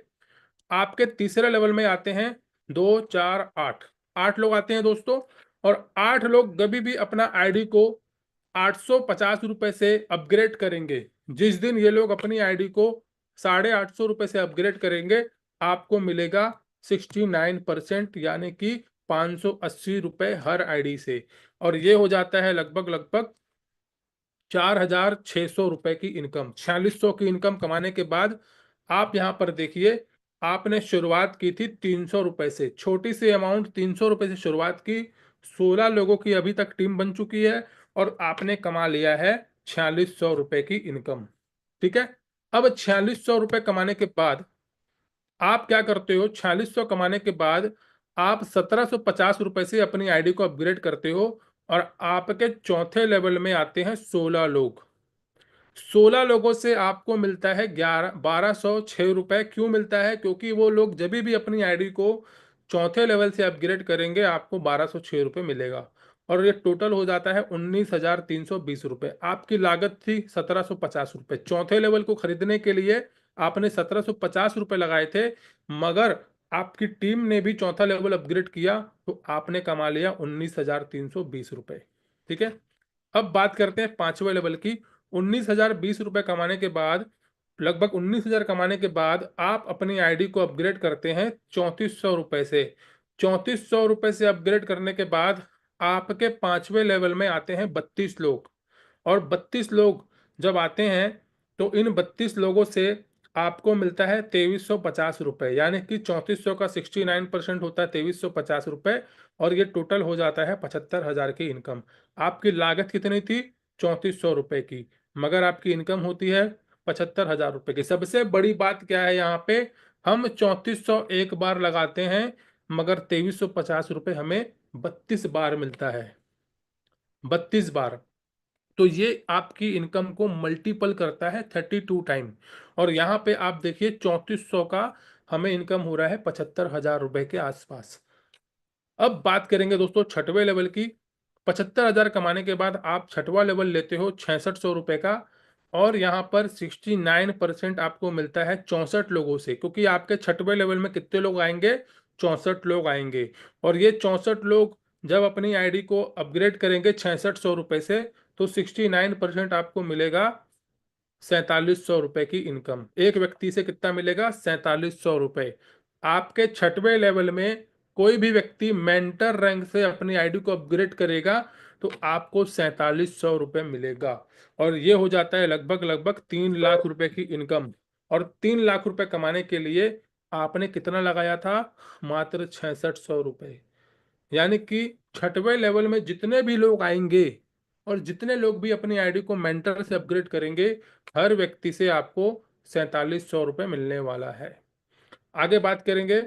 आपके तीसरे लेवल में आते हैं 2, 4, 8, 8 लोग आते हैं दोस्तों। और 8 लोग कभी भी अपना आईडी को 850 रुपए से अपग्रेड करेंगे। जिस दिन ये लोग अपनी आईडी को 850 रुपए से अपग्रेड करेंगे, आपको मिलेगा 69%, यानी कि 580 रुपए हर आईडी से। और ये हो जाता है लगभग लगभग 4,600 रुपए की इनकम। 4600 की इनकम कमाने के बाद आप यहाँ पर देखिए, आपने शुरुआत की थी 300 रुपए से, छोटी सी अमाउंट 300 रुपए से शुरुआत की। 16 लोगों की अभी तक टीम बन चुकी है, और आपने कमा लिया है 4600 रुपए की इनकम। ठीक है। अब 4600 रुपए कमाने के बाद आप क्या करते हो? 4600 कमाने के बाद आप 1750 रुपए से अपनी आईडी को अपग्रेड करते हो, और आपके चौथे लेवल में आते हैं 16 लोग। 16 लोगों से आपको मिलता है 1206 रुपए। क्यों मिलता है? क्योंकि वो लोग जब भी अपनी आईडी को चौथे लेवल से अपग्रेड करेंगे, आपको 1206 रुपए मिलेगा। और ये टोटल हो जाता है 19,320 रुपए। आपकी लागत थी 1750 रुपए। चौथे लेवल को खरीदने के लिए आपने 1750 रुपए लगाए थे, मगर आपकी टीम ने भी चौथा लेवल अपग्रेड किया, तो आपने कमा लिया 19,320 रुपए। ठीक है। अब बात करते हैं पांचवें लेवल की। 19,020 रुपए कमाने के बाद, लगभग 19,000 कमाने के बाद, आप अपनी आईडी को अपग्रेड करते हैं 3400 रुपए से। 3400 रुपए से अपग्रेड करने के बाद आपके पांचवें लेवल में आते हैं 32 लोग। और 32 लोग जब आते हैं, तो इन 32 लोगों से आपको मिलता है 2350 रुपए। यानी कि 3400 का 69% होता है 2350 रुपए, और ये टोटल हो जाता है 75,000 की इनकम। आपकी लागत कितनी थी? 3400 रुपए की, मगर आपकी इनकम होती है 75,000 रुपए की। सबसे बड़ी बात क्या है यहाँ पे? हम 3400 एक बार लगाते हैं, मगर 2350 रुपए हमें 32 बार मिलता है। 32 बार। तो ये आपकी इनकम को मल्टीपल करता है 32 टाइम। और यहाँ पे आप देखिए 3400 का हमें इनकम हो रहा है 75,000 रुपए के आसपास। अब बात करेंगे दोस्तों छठवें लेवल की। 75,000 कमाने के बाद आप छठवां लेवल लेते हो 6600 रुपए का, और यहाँ पर 69% आपको मिलता है 64 लोगों से। क्योंकि आपके छठवें लेवल में कितने लोग आएंगे? 64 लोग आएंगे। और ये 64 लोग जब अपनी आईडी को अपग्रेड करेंगे 6600 रुपए से, तो 69% आपको मिलेगा 4700 रुपए की इनकम। एक व्यक्ति से कितना मिलेगा? 4700 रुपए। आपके छठवें लेवल में कोई भी व्यक्ति मेंटर रैंक से अपनी आईडी को अपग्रेड करेगा, तो आपको 4700 रुपए मिलेगा। और ये हो जाता है लगभग लगभग 3 लाख रुपए की इनकम। और 3 लाख रुपए कमाने के लिए आपने कितना लगाया था? मात्र 6600 रुपए। यानी कि छठवें लेवल में जितने भी लोग आएंगे, और जितने लोग भी अपनी आईडी को मेंटर से अपग्रेड करेंगे, हर व्यक्ति से आपको 4700 रुपये मिलने वाला है। आगे बात करेंगे,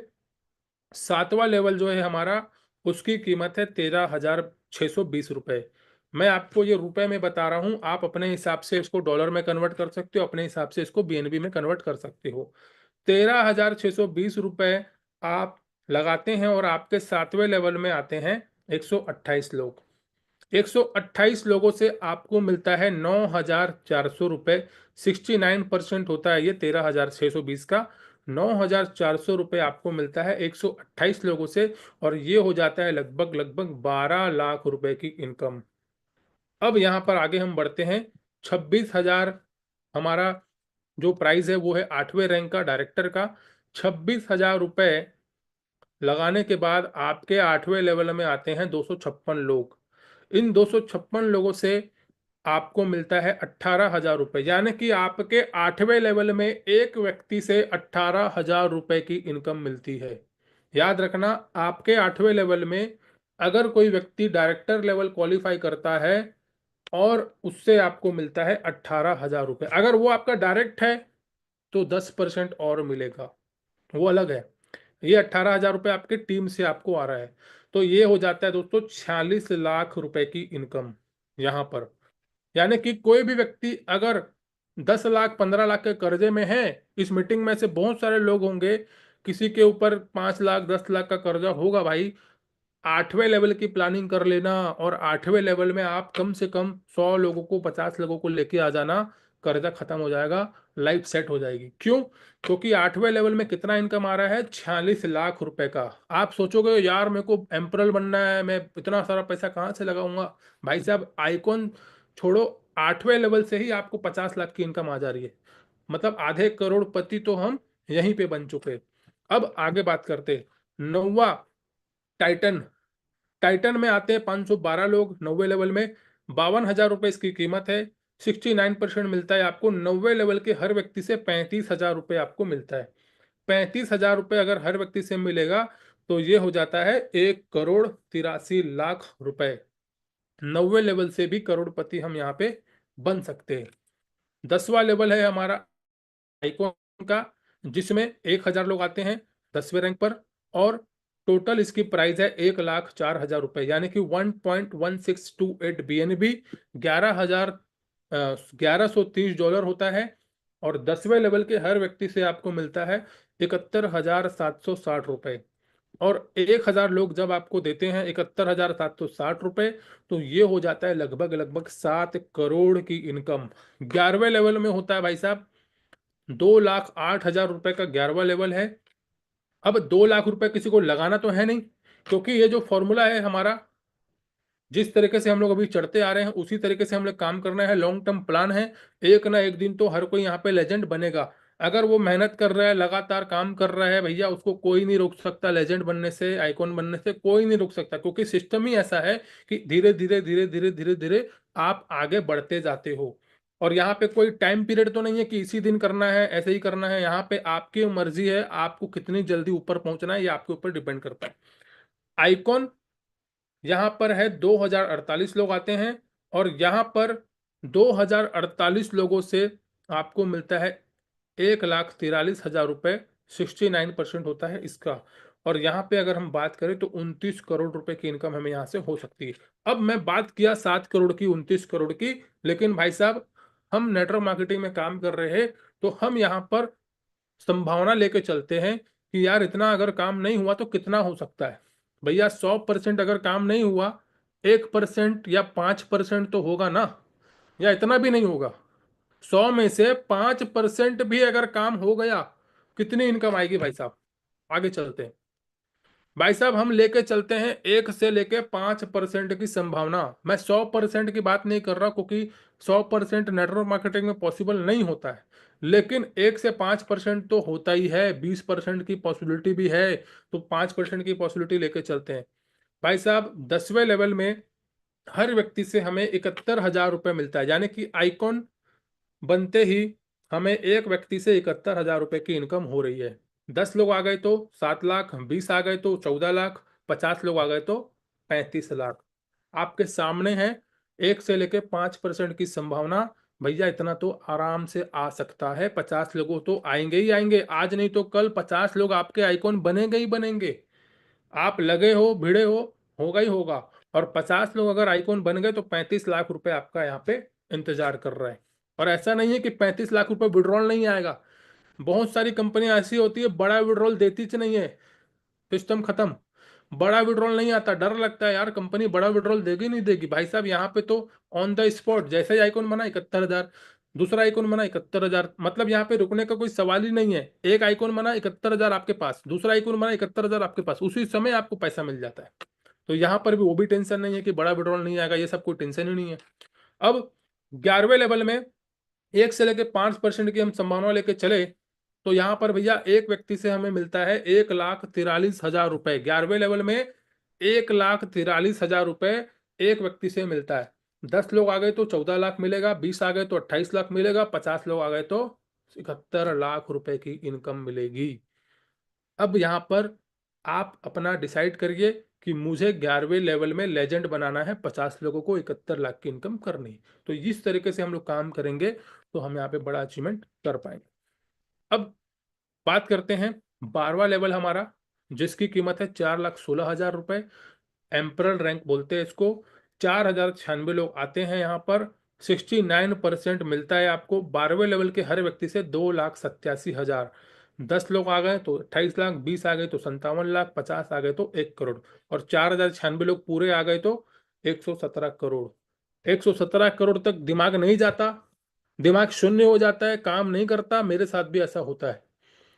7वां लेवल जो है हमारा, उसकी कीमत है 13,620 रुपये। मैं आपको ये रुपए में बता रहा हूँ, आप अपने हिसाब से इसको डॉलर में कन्वर्ट कर सकते हो, अपने हिसाब से इसको बीएनबी में कन्वर्ट कर सकते हो। 13,620 रुपये आप लगाते हैं और आपके 7वें लेवल में आते हैं 128 लोग। 128 लोगों से आपको मिलता है 9,400 रुपये। 69% होता है ये 13,620 का। 9,400 रुपये आपको मिलता है 128 लोगों से, और ये हो जाता है लगभग लगभग 12 लाख रुपए की इनकम। अब यहाँ पर आगे हम बढ़ते हैं। 26,000 हमारा जो प्राइस है वो है 8वें रैंक का, डायरेक्टर का। 26,000 रुपये लगाने के बाद आपके 8वें लेवल में आते हैं 256 लोग। इन 256 लोगों से आपको मिलता है 18,000 रुपये, यानी कि आपके 8वें लेवल में एक व्यक्ति से 18,000 रुपये की इनकम मिलती है। याद रखना, आपके 8वें लेवल में अगर कोई व्यक्ति डायरेक्टर लेवल क्वालिफाई करता है और उससे आपको मिलता है 18,000 रुपये। अगर वो आपका डायरेक्ट है तो 10% और मिलेगा, वो अलग है। ये 18,000 रुपये आपके टीम से आपको आ रहा है, तो ये हो जाता है दोस्तों 46 लाख रुपए की इनकम यहाँ पर। यानी कि कोई भी व्यक्ति अगर 10 लाख 15 लाख के कर्जे में है, इस मीटिंग में से बहुत सारे लोग होंगे, किसी के ऊपर 5 लाख 10 लाख का कर्जा होगा भाई। 8वें लेवल की प्लानिंग कर लेना, और 8वें लेवल में आप कम से कम 100 लोगों को 50 लोगों को लेके आ जाना, कर्जा खत्म हो जाएगा, लाइफ सेट हो जाएगी। क्यों? क्योंकि 8वें लेवल में कितना इनकम आ रहा है? 46 लाख रुपए का। आप सोचोगे यार मेरे को एम्परल बनना है, मैं इतना सारा पैसा कहाँ से लगाऊंगा? भाई साहब, आइकॉन छोड़ो, 8वें लेवल से ही आपको 50 लाख की इनकम आ जा रही है। मतलब आधे करोड़पति तो हम यहीं पे बन चुके। अब आगे बात करते, 9वां टाइटन। टाइटन में आते हैं 512 लोग 9वें लेवल में। 52,000 रुपये इसकी कीमत है। 69% मिलता है आपको। 9वें लेवल के हर व्यक्ति से 35,000 रुपये आपको मिलता है। 35,000 रुपये अगर हर व्यक्ति से मिलेगा तो ये हो जाता है 1,83,00,000 रुपए। 9वें लेवल से भी करोड़पति हम यहाँ पे बन सकते हैं। 10वां लेवल है हमारा आइकॉन का, जिसमें 1,000 लोग आते हैं 10वें रैंक पर, और टोटल इसकी प्राइस है 1,04,000 रुपये, यानी कि 1.1628 BNB, 11,130 डॉलर होता है। और 10वें लेवल के हर व्यक्ति से आपको मिलता है 71,760 रुपये। और 1,000 लोग जब आपको देते हैं 71,760 रुपये, तो ये हो जाता है लगभग लगभग 7 करोड़ की इनकम। 11वें लेवल में होता है भाई साहब 2,08,000 रुपये का 11वां लेवल है। अब 2 लाख रुपए किसी को लगाना तो है नहीं, क्योंकि ये जो फॉर्मूला है हमारा, जिस तरीके से हम लोग अभी चढ़ते आ रहे हैं उसी तरीके से हम लोग काम करना है। लॉन्ग टर्म प्लान है। एक ना एक दिन तो हर कोई यहाँ पे लेजेंड बनेगा। अगर वो मेहनत कर रहा है, लगातार काम कर रहा है भैया, उसको कोई नहीं रोक सकता लेजेंड बनने से, आइकॉन बनने से कोई नहीं रोक सकता, क्योंकि सिस्टम ही ऐसा है कि धीरे धीरे धीरे धीरे धीरे धीरे आप आगे बढ़ते जाते हो। और यहाँ पे कोई टाइम पीरियड तो नहीं है कि इसी दिन करना है, ऐसे ही करना है। यहाँ पे आपकी मर्जी है, आपको कितनी जल्दी ऊपर पहुंचना है ये आपके ऊपर डिपेंड करता है। आइकॉन यहाँ पर है 2,048 लोग आते हैं, और यहाँ पर 2,048 लोगों से आपको मिलता है 1,43,000 रुपये। 69% होता है इसका। और यहाँ पे अगर हम बात करें तो 29 करोड़ रुपए की इनकम हमें यहाँ से हो सकती है। अब मैं बात किया 7 करोड़ की, 29 करोड़ की, लेकिन भाई साहब हम नेटवर्क मार्केटिंग में काम कर रहे हैं, तो हम यहाँ पर संभावना लेके चलते हैं कि यार इतना अगर काम नहीं हुआ तो कितना हो सकता है। भैया 100% अगर काम नहीं हुआ, 1% या 5% तो होगा ना, या इतना भी नहीं होगा। 100 में से 5% भी अगर काम हो गया, कितनी इनकम आएगी भाई साहब? आगे चलते हैं। भाई साहब हम लेके चलते हैं 1 से लेके 5% की संभावना। मैं 100% की बात नहीं कर रहा, क्योंकि 100% नेटवर्क मार्केटिंग में पॉसिबल नहीं होता है। लेकिन 1 से 5% तो होता ही है, 20% की पॉसिबिलिटी भी है। तो 5% की पॉसिबिलिटी लेके चलते हैं। भाई साहब 10वें लेवल में हर व्यक्ति से हमें 71,000 रुपये मिलता है, यानी कि आइकॉन बनते ही हमें एक व्यक्ति से 71,000 रुपये की इनकम हो रही है। 10 लोग आ गए तो 7 लाख, 20 आ गए तो 14 लाख, 50 लोग आ गए तो 35 लाख। आपके सामने है 1 से लेके 5% की संभावना, भैया इतना तो आराम से आ सकता है। 50 लोगों तो आएंगे ही आएंगे, आज नहीं तो कल 50 लोग आपके आइकॉन बनेंगे ही बनेंगे। आप लगे हो, भिड़े हो, होगा ही होगा। और 50 लोग अगर आइकॉन बन गए तो 35 लाख रुपए आपका यहाँ पे इंतजार कर रहे हैं। और ऐसा नहीं है कि 35 लाख रुपए विड्रॉल नहीं आएगा। बहुत सारी कंपनियां ऐसी होती है बड़ा विड्रॉल देती च नहीं है, सिस्टम खत्म। बड़ा विड्रॉल नहीं आता, डर लगता है यार कंपनी बड़ा विड्रॉल देगी नहीं देगी। भाई साहब यहाँ पे तो ऑन द स्पॉट, जैसे ही आइकॉन बना 71,000, दूसरा आइकॉन बना 71,000, मतलब यहाँ पे रुकने का कोई सवाल ही नहीं है। एक आइकॉन बना 71,000 आपके पास, दूसरा आइकॉन बना 71,000 आपके पास, उसी समय आपको पैसा मिल जाता है। तो यहाँ पर भी वो भी टेंशन नहीं है कि बड़ा विड्रॉल नहीं आएगा, ये सब कोई टेंशन ही नहीं है। अब 11वें लेवल में 1 से लेके 5% की हम संभावना लेके चले तो यहाँ पर भैया एक व्यक्ति से हमें मिलता है 1,43,000 रुपए। 11वें लेवल में 1,43,000 रुपए एक व्यक्ति से मिलता है। 10 लोग आ गए तो 14 लाख मिलेगा, 20 आ गए तो 28 लाख मिलेगा, 50 लोग आ गए तो 71 लाख रुपए की इनकम मिलेगी। अब यहाँ पर आप अपना डिसाइड करिए कि मुझे 11वें लेवल में लेजेंड बनाना है, 50 लोगों को 71 लाख की इनकम करनी है। तो इस तरीके से हम लोग काम करेंगे तो हम यहाँ पे बड़ा अचीवमेंट कर पाएंगे। अब बात करते हैं 12वां लेवल हमारा, जिसकी कीमत है 4,16,000 रुपए। एम्परल रैंक बोलते हैं इसको। 4,096 लोग आते हैं यहाँ पर। 69% मिलता है आपको 12वें लेवल के हर व्यक्ति से। 2,87,000। 10 लोग आ गए तो 28 लाख, 20 आ गए तो 57 लाख, 50 आ गए तो 1 करोड़, और 4,096 लोग पूरे आ गए तो 117 करोड़। 117 करोड़ तक दिमाग नहीं जाता, दिमाग शून्य हो जाता है, काम नहीं करता। मेरे साथ भी ऐसा होता है,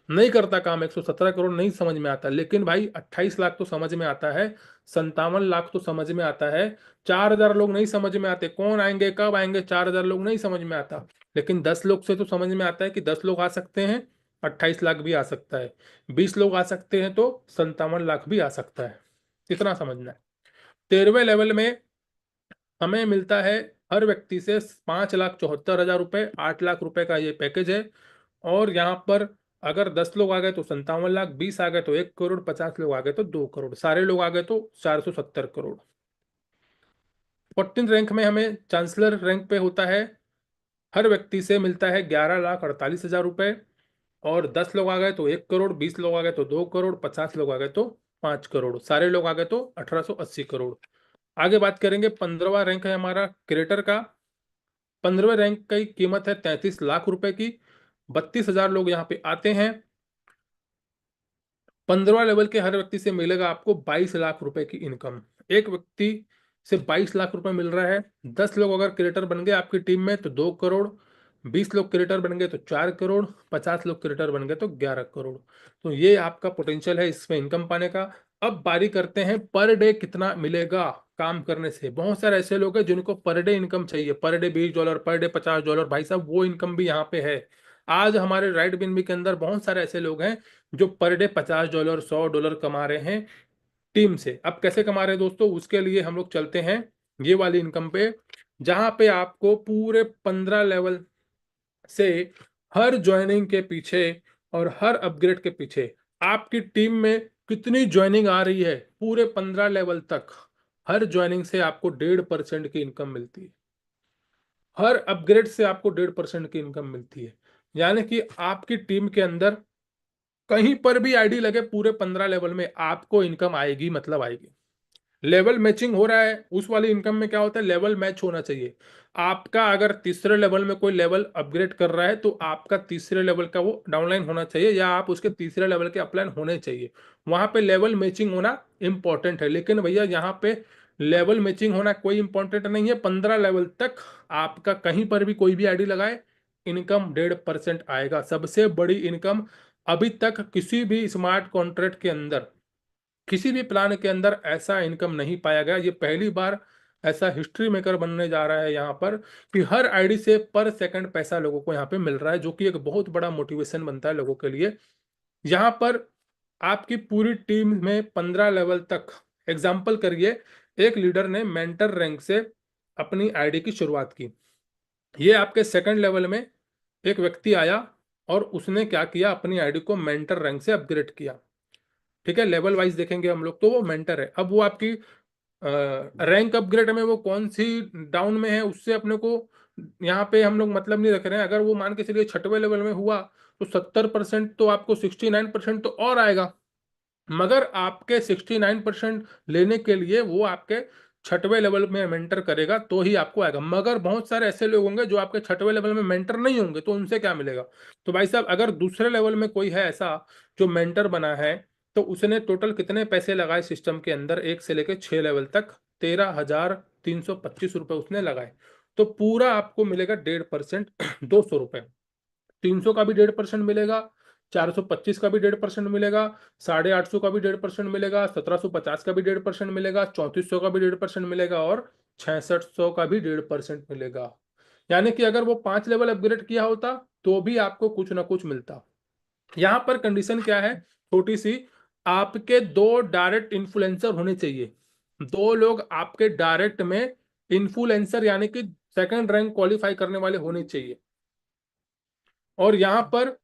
नहीं करता काम। 117 करोड़ नहीं समझ में आता, लेकिन भाई 28 लाख तो समझ में आता है, 57 लाख तो समझ में आता है। 4,000 लोग नहीं समझ में आते, कौन आएंगे कब आएंगे, 4,000 लोग नहीं समझ में आता। लेकिन 10 लोग से तो समझ में आता है कि 10 लोग आ सकते हैं, 28 लाख भी आ सकता है। 20 लोग आ सकते हैं तो 57 लाख भी आ सकता है। कितना समझना है। 13वें लेवल में हमें मिलता है हर व्यक्ति से 5,74,000 रुपए। 8 लाख रुपए का ये पैकेज है। और यहाँ पर अगर 10 लोग आ गए तो 57 लाख, 20 आ गए तो 1 करोड़, 50 लोग आ गए तो 2 करोड़, सारे लोग आ गए तो 470 करोड़। 14 रैंक में हमें चांसलर रैंक पे होता है, हर व्यक्ति से मिलता है 11,48,000 रुपए। और 10 लोग आ गए तो 1 करोड़, 20 लोग आ गए तो 2 करोड़, 50 लोग आ गए तो 5 करोड़, सारे लोग आ गए तो 1,880 करोड़। आगे बात करेंगे 15वां रैंक है हमारा क्रिएटर का। 15वें रैंक की कीमत है 33 लाख रुपए की। 32,000 लोग यहाँ पे आते हैं। 15वां लेवल के हर व्यक्ति से मिलेगा आपको 22 लाख रुपए की इनकम। एक व्यक्ति से 22 लाख रुपए मिल रहा है। 10 लोग अगर क्रिएटर बन गए आपकी टीम में तो 2 करोड़, 20 लोग क्रिएटर बन गए तो 4 करोड़, 50 लोग क्रिएटर बन गए तो 11 करोड़। तो ये आपका पोटेंशियल है इसमें इनकम पाने का। अब बारी करते हैं पर डे कितना मिलेगा काम करने से। बहुत सारे ऐसे लोग हैं जिनको पर डे इनकम चाहिए, पर डे $20, पर डे $50। भाई साहब वो इनकम भी यहाँ पे है। आज हमारे राइट बिनबी के अंदर बहुत सारे ऐसे लोग हैं जो पर डे $50, $100 कमा रहे हैं टीम से। अब कैसे कमा रहे हैं दोस्तों, उसके लिए हम लोग चलते हैं ये वाली इनकम पे, जहां पे आपको पूरे 15 लेवल से हर ज्वाइनिंग के पीछे और हर अपग्रेड के पीछे आपकी टीम में कितनी ज्वाइनिंग आ रही है, पूरे 15 लेवल तक हर ज्वाइनिंग से आपको 1.5% की इनकम मिलती है। हर अपग्रेड से आपको 1.5% की इनकम मिलती है। यानी कि आपकी टीम के अंदर कहीं पर भी आईडी लगे पूरे 15 लेवल में आपको इनकम आएगी, मतलब आएगी। लेवल मैचिंग हो रहा है, उस वाली इनकम में क्या होता है, लेवल मैच होना चाहिए। आपका अगर तीसरे लेवल में कोई लेवल अपग्रेड कर रहा है तो आपका तीसरे लेवल का वो डाउनलाइन होना चाहिए, या आप उसके तीसरे लेवल के अपलाइन होने चाहिए। वहां पे लेवल मैचिंग होना इंपॉर्टेंट है। लेकिन भैया यहाँ पे लेवल मैचिंग होना कोई इंपॉर्टेंट नहीं है। 15 लेवल तक आपका कहीं पर भी कोई भी आईडी लगाए, इनकम 1.5% आएगा। सबसे बड़ी इनकम अभी तक किसी भी स्मार्ट कॉन्ट्रैक्ट के अंदर, किसी भी प्लान के अंदर ऐसा इनकम नहीं पाया गया। ये पहली बार ऐसा हिस्ट्री मेकर बनने जा रहा है यहाँ पर कि हर आईडी से पर सेकंड पैसा लोगों को यहाँ पे मिल रहा है, जो कि एक बहुत बड़ा मोटिवेशन बनता है लोगों के लिए। यहाँ पर आपकी पूरी टीम में 15 लेवल तक, एग्जाम्पल करिए, एक लीडर ने मेंटर रैंक से अपनी आईडी की शुरुआत की। ये आपके सेकंड लेवल में एक व्यक्ति आया और उसने क्या किया, अपनी आईडी को मेंटर रैंक से अपग्रेड किया। ठीक है, लेवल वाइज देखेंगे हम लोग तो वो मेंटर है। अब वो आपकी रैंक अपग्रेड में वो कौन सी डाउन में है उससे अपने को यहाँ पे हम लोग मतलब नहीं रख रहे हैं। अगर वो मान के चलिए 6वें लेवल में हुआ तो 70% तो आपको 69% तो और आएगा, मगर आपके 69% लेने के लिए वो आपके 6वें लेवल में मेंटर करेगा तो ही आपको आएगा। मगर बहुत सारे ऐसे लोग होंगे जो आपके 6वें लेवल में मेंटर नहीं होंगे, तो उनसे क्या मिलेगा? तो भाई साहब, अगर दूसरे लेवल में कोई है ऐसा जो मेंटर बना है, तो उसने टोटल कितने पैसे लगाए सिस्टम के अंदर, 1 से लेकर 6 लेवल तक? 13,325 रुपए उसने लगाए। तो पूरा आपको मिलेगा 1.5%, 200 रुपए। 300 का भी 1.5% मिलेगा, 425 का भी 1.5% मिलेगा, 850 का भी 1.5% मिलेगा, 1750 का भी 1.5% मिलेगा, 3400 का भी 1.5% मिलेगा और 6600 का भी 1.5% मिलेगा। यानी कि अगर वो 5 लेवल अपग्रेड किया होता तो भी आपको कुछ ना कुछ मिलता। यहां पर कंडीशन क्या है, छोटी सी, आपके 2 डायरेक्ट इन्फ्लुएंसर होने चाहिए। 2 लोग आपके डायरेक्ट में इन्फ्लुएंसर यानी कि सेकंड रैंक क्वालिफाई करने वाले होने चाहिए। और यहां पर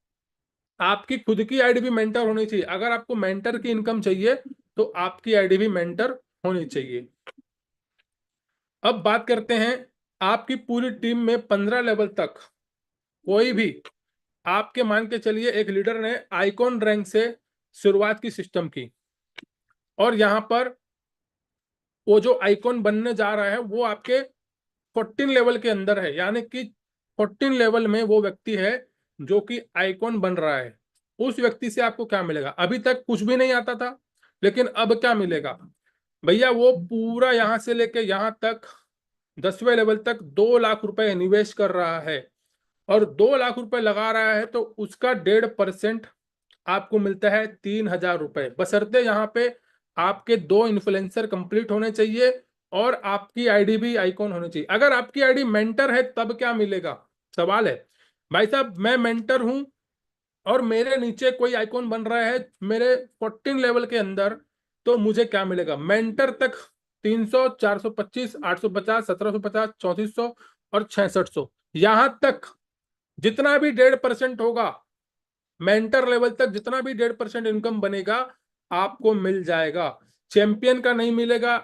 आपकी खुद की आईडी भी मेंटर होनी चाहिए। अगर आपको मेंटर की इनकम चाहिए तो आपकी आईडी भी मेंटर होनी चाहिए। अब बात करते हैं, आपकी पूरी टीम में 15 लेवल तक कोई भी, आपके मान के चलिए एक लीडर ने आइकॉन रैंक से शुरुआत की सिस्टम की, और यहां पर वो जो आइकॉन बनने जा रहा है वो आपके 14 लेवल के अंदर है, यानी कि 14 लेवल में वो व्यक्ति है जो कि आइकॉन बन रहा है। उस व्यक्ति से आपको क्या मिलेगा? अभी तक कुछ भी नहीं आता था, लेकिन अब क्या मिलेगा भैया? वो पूरा यहां से लेके यहां तक 10वें लेवल तक 2 लाख रुपए निवेश कर रहा है, और 2 लाख रुपए लगा रहा है, तो उसका 1.5% आपको मिलता है 3,000 रुपए। बशर्ते यहाँ पे आपके 2 इन्फ्लुएंसर कंप्लीट होने चाहिए और आपकी आईडी भी आइकॉन होनी चाहिए। अगर आपकी आईडी मेंटर है तब क्या मिलेगा? सवाल है। भाई साहब, मैं मेंटर हूं और मेरे नीचे कोई आइकॉन बन रहा है मेरे 14 लेवल के अंदर, तो मुझे क्या मिलेगा? मेंटर तक 300, 425, 850, 1750, 3400 और 6600, यहां तक जितना भी 1.5% होगा, मेंटर लेवल तक जितना भी 1.5% इनकम बनेगा आपको मिल जाएगा। चैंपियन का नहीं मिलेगा,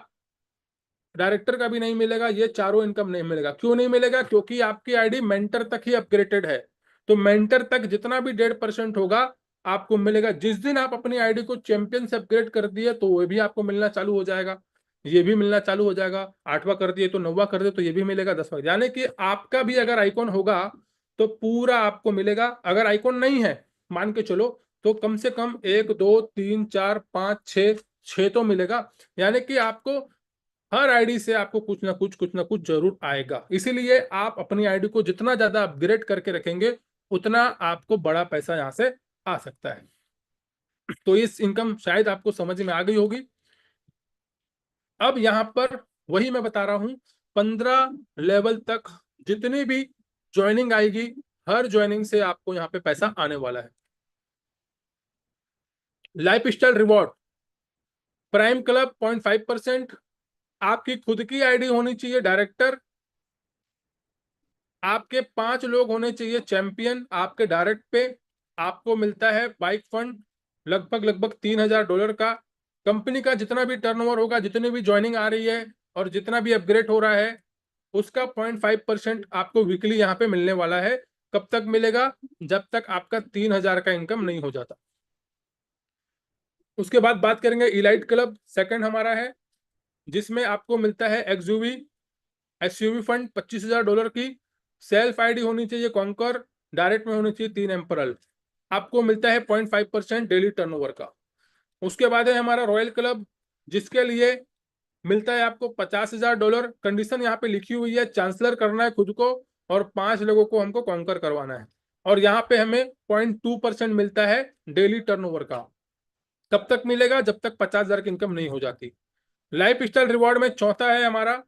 डायरेक्टर का भी नहीं मिलेगा, ये चारों इनकम नहीं मिलेगा। क्यों नहीं मिलेगा? क्योंकि आपकी आईडी मेंटर तक ही अपग्रेडेड है। तो मेंटर तक जितना भी 1.5% होगा आपको मिलेगा। जिस दिन आप अपनी आईडी को चैंपियन से अपग्रेड कर दिए तो वो भी आपको मिलना चालू हो जाएगा, ये भी मिलना चालू हो जाएगा। 8वां कर दिए तो 9वां कर दिए तो ये भी मिलेगा, 10वां। यानी कि आपका भी अगर आइकॉन होगा तो पूरा आपको मिलेगा। अगर आइकॉन नहीं है, मान के चलो, तो कम से कम 1, 2, 3, 4, 5, 6, 6 तो मिलेगा। यानी कि आपको हर आईडी से आपको कुछ ना कुछ जरूर आएगा। इसीलिए आप अपनी आईडी को जितना ज्यादा अपग्रेड करके रखेंगे उतना आपको बड़ा पैसा यहां से आ सकता है। तो इस इनकम शायद आपको समझ में आ गई होगी। अब यहां पर वही मैं बता रहा हूं, 15 लेवल तक जितनी भी ज्वाइनिंग आएगी, हर ज्वाइनिंग से आपको यहाँ पे पैसा आने वाला है। Life style reward, prime club 0.5%, आपकी खुद की आईडी होनी चाहिए डायरेक्टर, आपके 5 लोग होने चाहिए चैंपियन आपके डायरेक्ट पे। आपको मिलता है बाइक फंड लगभग $3,000 का। कंपनी का जितना भी टर्नओवर होगा, जितनी भी ज्वाइनिंग आ रही है और जितना भी अपग्रेड हो रहा है, उसका 0.5% आपको वीकली यहाँ पे मिलने वाला है। कब तक मिलेगा? जब तक आपका 3,000 का इनकम नहीं हो जाता। उसके बाद बात करेंगे इलाइट क्लब, सेकंड हमारा है, जिसमें आपको मिलता है एक्सयूवी एसयूवी फंड $25,000 की। सेल्फ आईडी होनी चाहिए कॉन्कर, डायरेक्ट में होनी चाहिए 3 एम्परल। आपको मिलता है 0.5% डेली टर्नओवर का। उसके बाद है हमारा रॉयल क्लब, जिसके लिए मिलता है आपको $50,000। कंडीशन यहाँ पे लिखी हुई है, चांसलर करना है खुद को और 5 लोगों को हमको कॉन्कर करवाना है। और यहाँ पे हमें 0.2% मिलता है डेली टर्नओवर का। कब तक मिलेगा? जब तक 50,000 की इनकम नहीं हो जाती। लाइफ स्टाइल रिवॉर्ड में चौथा है हमारा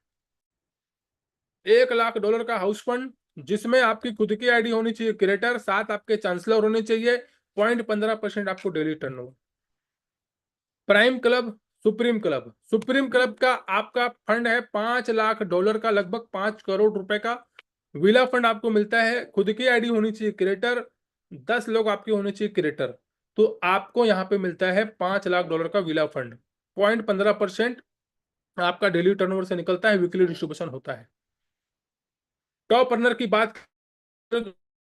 $1 लाख का हाउस फंड, जिसमें आपकी खुद की आईडी होनी चाहिए क्रिएटर, 7 आपके चांसलर होने चाहिए, 0.15% आपको daily turnover. Prime club, supreme club, supreme club का आपका फंड है $5 लाख का, लगभग 5 करोड़ रुपए का। विला फंड आपको मिलता है, खुद की आईडी होनी चाहिए क्रिएटर, 10 लोग आपके होने चाहिए क्रिएटर। तो आपको यहाँ पे मिलता है $5 लाख का विला फंड, 0.15%। आपका डेली टर्नओवर से निकलता है, वीकली डिस्ट्रीब्यूशन होता है। टॉप अर्नर की बात करें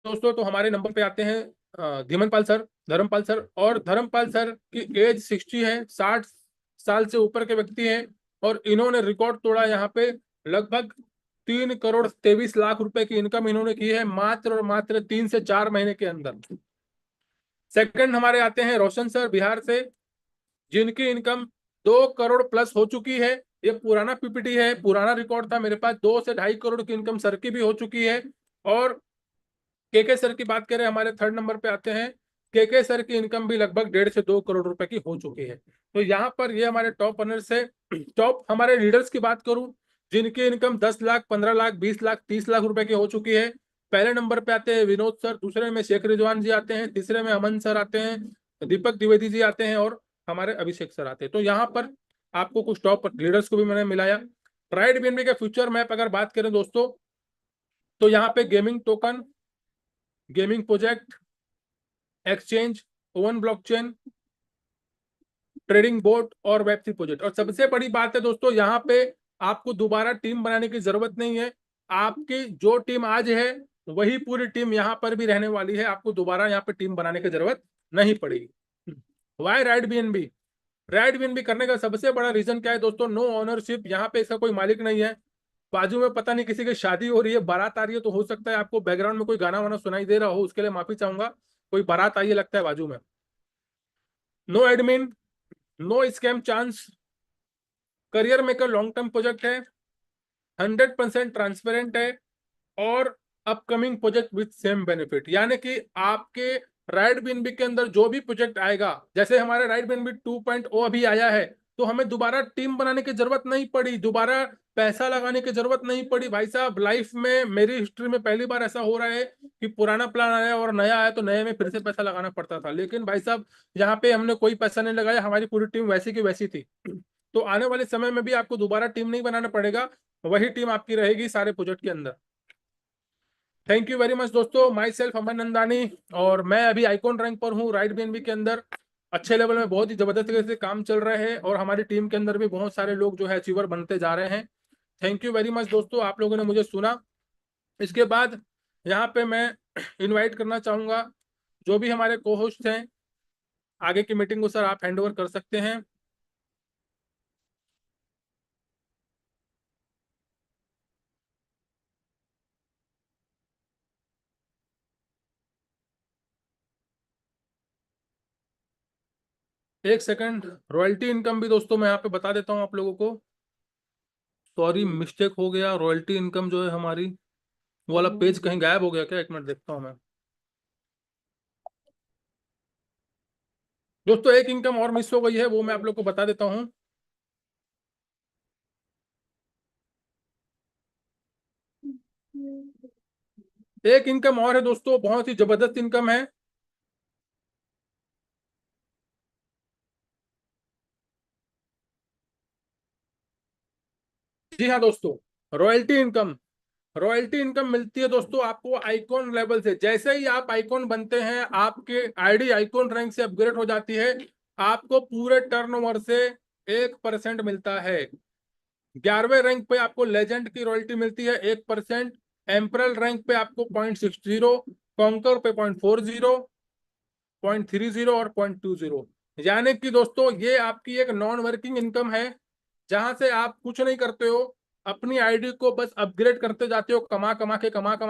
दोस्तों तो हमारे नंबर पे आते हैं धीमनपाल सर, धर्मपाल सर। और धर्मपाल सर की एज 60 है, 60 साल से ऊपर के व्यक्ति हैं, और इन्होंने रिकॉर्ड तोड़ा। यहाँ पे लगभग 3 करोड़ 23 लाख रुपए की इनकम इन्होंने की है मात्र और मात्र 3 से 4 महीने के अंदर। सेकंड हमारे आते हैं रोशन सर, बिहार से, जिनकी इनकम 2 करोड़ प्लस हो चुकी है। ये पुराना पीपीटी है, पुराना रिकॉर्ड था मेरे पास। 2 से 2.5 करोड़ की इनकम सर की भी हो चुकी है। और केके सर की बात करें, हमारे थर्ड नंबर पे आते हैं। केके सर की इनकम भी लगभग 1.5 से 2 करोड़ रुपए की हो चुकी है। तो यहाँ पर ये हमारे टॉप अनर्स है। टॉप हमारे लीडर्स की बात करूं, जिनकी इनकम 10 लाख, 15 लाख, 20 लाख, 30 लाख रुपए की हो चुकी है। पहले नंबर पे आते हैं विनोद सर, दूसरे में शेख रिजवान जी आते हैं, तीसरे में अमन सर आते हैं, दीपक द्विवेदी जी आते हैं, और हमारे अभिषेक सर आते हैं। तो यहाँ पर आपको कुछ टॉप लीडर्स को भी मैंने मिलाया। राइट बीएनबी के फ्यूचर मैप अगर बात करें दोस्तों, तो यहाँ पे gaming token, gaming project, exchange, oven blockchain, trading board और वेब3 प्रोजेक्ट। और सबसे बड़ी बात है दोस्तों, यहाँ पे आपको दोबारा टीम बनाने की जरूरत नहीं है। आपकी जो टीम आज है वही पूरी टीम यहाँ पर भी रहने वाली है। आपको दोबारा यहाँ पे टीम बनाने की जरूरत नहीं पड़ेगी। Why Right BNB? Right BNB करने का सबसे बड़ा रीजन क्या है दोस्तों? No ownership. यहाँ पे इसका कोई मालिक नहीं है। बाजू में पता नहीं किसी की शादी हो रही है, बारात आ रही है, तो हो सकता है आपको बैकग्राउंड में कोई गाना वाना सुनाई दे रहा हो, उसके लिए माफी चाहूंगा। कोई बारात आई है लगता है बाजू में। No admin, no scam chance, career maker long term project है, 100% ट्रांसपेरेंट है, और upcoming project with same benefit. यानी कि आपके राइट बीएनबी के अंदर जो भी प्रोजेक्ट आएगा, जैसे हमारे राइट बीएनबी 2.0 अभी आया है, तो हमें दोबारा टीम बनाने की जरूरत नहीं पड़ी, दोबारा पैसा लगाने की जरूरत नहीं पड़ी। भाई साहब, लाइफ में मेरी हिस्ट्री में पहली बार ऐसा हो रहा है कि पुराना प्लान आया और नया आया, तो नए में फिर से पैसा लगाना पड़ता था। लेकिन भाई साहब, यहाँ पे हमने कोई पैसा नहीं लगाया, हमारी पूरी टीम वैसी की वैसी थी। तो आने वाले समय में भी आपको दोबारा टीम नहीं बनाना पड़ेगा, वही टीम आपकी रहेगी सारे प्रोजेक्ट के अंदर। थैंक यू वेरी मच दोस्तों। माई सेल्फ अमन नंदानी, और मैं अभी आइकॉन रैंक पर हूँ राइट बीएनबी के अंदर। अच्छे लेवल में बहुत ही जबरदस्त तरीके से काम चल रहे हैं, और हमारी टीम के अंदर भी बहुत सारे लोग जो है अचीवर बनते जा रहे हैं। थैंक यू वेरी मच दोस्तों, आप लोगों ने मुझे सुना। इसके बाद यहाँ पे मैं इनवाइट करना चाहूंगा जो भी हमारे को होस्ट हैं, आगे की मीटिंग को सर आप हैंड ओवर कर सकते हैं। एक सेकंड, रॉयल्टी इनकम भी दोस्तों मैं यहाँ पे बता देता हूँ आप लोगों को। सॉरी, मिस्टेक हो गया। रॉयल्टी इनकम जो है हमारी, वो वाला पेज कहीं गायब हो गया क्या? एक मिनट देखता हूँ मैं दोस्तों। एक इनकम और मिस हो गई है, वो मैं आप लोग को बता देता हूँ। एक इनकम और है दोस्तों, बहुत ही जबरदस्त इनकम है। जी हाँ दोस्तों, रॉयल्टी इनकम। रॉयल्टी इनकम मिलती है दोस्तों आपको आइकॉन लेवल से। जैसे ही आप आइकॉन बनते हैं, आपके आईडी आइकॉन रैंक से अपग्रेड हो जाती है, आपको पूरे टर्नओवर से 1% मिलता है। 11वें रैंक पे आपको लेजेंड की रॉयल्टी मिलती है 1%। एम्परल रैंक पे आपको 0.60, कॉन्कर पे 0.40, 0.30 और 0.20। यानी कि दोस्तों ये आपकी एक नॉन वर्किंग इनकम है, जहां से आप कुछ नहीं करते हो, अपनी आईडी को बस अपग्रेड करते जाते हो। कमा कमा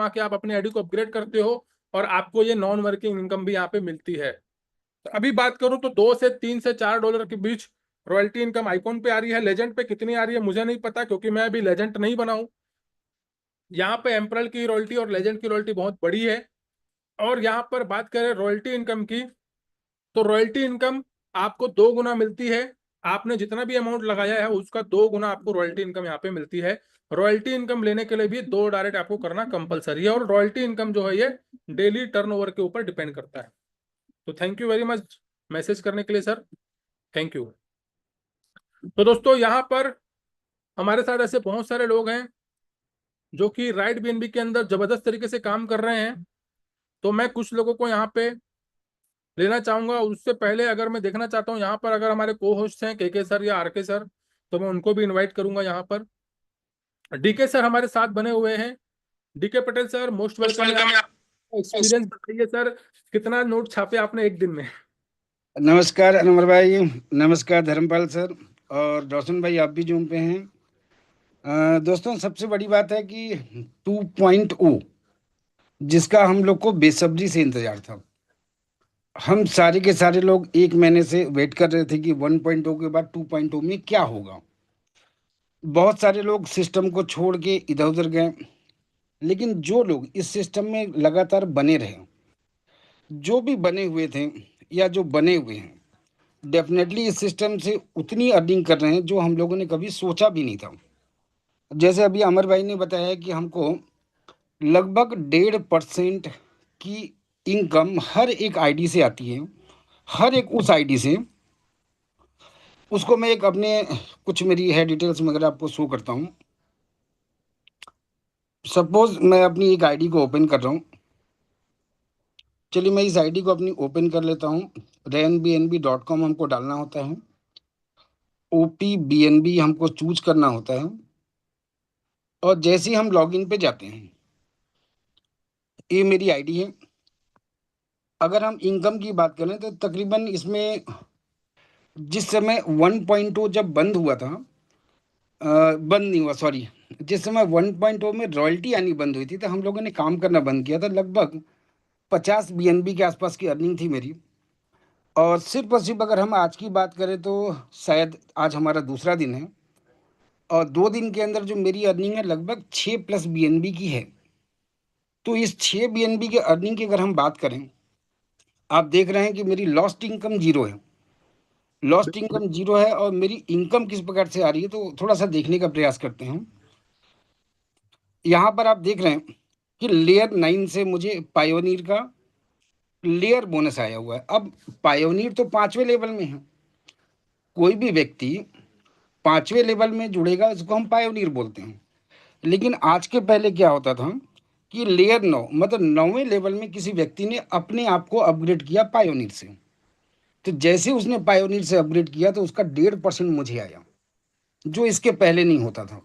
के आप अपनी आईडी को अपग्रेड करते हो, और आपको ये नॉन वर्किंग इनकम भी यहाँ पे मिलती है। तो अभी बात करूं तो $2 से 3 से 4 के बीच रॉयल्टी इनकम आइकॉन पे आ रही है। लेजेंड पे कितनी आ रही है मुझे नहीं पता, क्योंकि मैं अभी लेजेंड नहीं बनाऊं। यहाँ पे एम्परल की रॉयल्टी और लेजेंड की रॉयल्टी बहुत बड़ी है। और यहाँ पर बात करें रॉयल्टी इनकम की, तो रॉयल्टी इनकम आपको 2 गुना मिलती है। आपने जितना भी अमाउंट लगाया है उसका 2 गुना आपको रॉयल्टी इनकम यहाँ पे मिलती है। रॉयल्टी इनकम लेने के लिए भी 2 डायरेक्ट आपको करना कंपलसरी है, और रॉयल्टी इनकम जो है ये डेली टर्नओवर के ऊपर डिपेंड करता है। तो thank you very much message करने के लिए सर, थैंक यू। तो दोस्तों यहाँ पर हमारे साथ ऐसे बहुत सारे लोग हैं जो कि राइट बीएनबी के अंदर जबरदस्त तरीके से काम कर रहे हैं। तो मैं कुछ लोगों को यहाँ पे लेना चाहूंगा। उससे पहले अगर मैं देखना चाहता हूँ यहाँ पर, अगर हमारे को होस्ट हैं केके सर या आरके सर, तो मैं उनको भी इनवाइट करूंगा यहाँ पर। डीके सर हमारे साथ बने हुए हैं। DK Patel sir, most most welcome है। वेलकम है। एक्सपीरियंस बताइए सर, कितना नोट छापे आपने एक दिन में? नमस्कार अनवर भाई। नमस्कार धर्मपाल सर। और रोशन भाई, आप भी जूम पे हैं। दोस्तों, सबसे बड़ी बात है कि 2.0 जिसका हम लोग को बेसब्री से इंतजार था। हम सारे के सारे लोग एक महीने से वेट कर रहे थे कि 1.0 के बाद 2.0 में क्या होगा। बहुत सारे लोग सिस्टम को छोड़ के इधर उधर गए, लेकिन जो लोग इस सिस्टम में लगातार बने रहे, जो भी बने हुए थे या जो बने हुए हैं, डेफिनेटली इस सिस्टम से उतनी अर्निंग कर रहे हैं जो हम लोगों ने कभी सोचा भी नहीं था। जैसे अभी अमर भाई ने बताया कि हमको लगभग 1.5% की इनकम हर एक आईडी से आती है। हर एक उस आईडी से, उसको मैं एक अपने कुछ मेरी है डिटेल्स में अगर आपको शो करता हूँ। सपोज मैं अपनी एक आईडी को ओपन कर रहा हूँ। चलिए मैं इस आईडी को अपनी ओपन कर लेता हूँ। RayanBNB.com हमको डालना होता है। OPBNB हमको चूज करना होता है। और जैसे ही हम लॉगिन पे जाते हैं, ये मेरी आईडी है। अगर हम इनकम की बात करें तो तकरीबन इसमें जिस समय 1.0 जब बंद हुआ था, बंद नहीं हुआ, सॉरी, जिस समय 1.0 में रॉयल्टी आनी बंद हुई थी तो हम लोगों ने काम करना बंद किया था। लगभग 50 BNB के आसपास की अर्निंग थी मेरी। और सिर्फ अगर हम आज की बात करें तो शायद आज हमारा दूसरा दिन है, और 2 दिन के अंदर जो मेरी अर्निंग है लगभग 6+ BNB की है। तो इस 6 BNB के अर्निंग की अगर हम बात करें, आप देख रहे हैं कि मेरी लॉस्ट इनकम जीरो है। लॉस्ट इनकम जीरो है और मेरी इनकम किस प्रकार से आ रही है, तो थोड़ा सा देखने का प्रयास करते हैं। यहाँ पर आप देख रहे हैं कि लेयर 9 से मुझे पायोनीर का लेयर बोनस आया हुआ है। अब पायोनीर तो 5वें लेवल में है। कोई भी व्यक्ति 5वें लेवल में जुड़ेगा इसको हम पायोनीर बोलते हैं। लेकिन आज के पहले क्या होता था कि लेयर 9 मतलब 9वें लेवल में किसी व्यक्ति ने अपने आप को अपग्रेड किया पायोनीर से। तो जैसे उसने पायोनीर से अपग्रेड किया तो उसका 1.5% मुझे आया, जो इसके पहले नहीं होता था।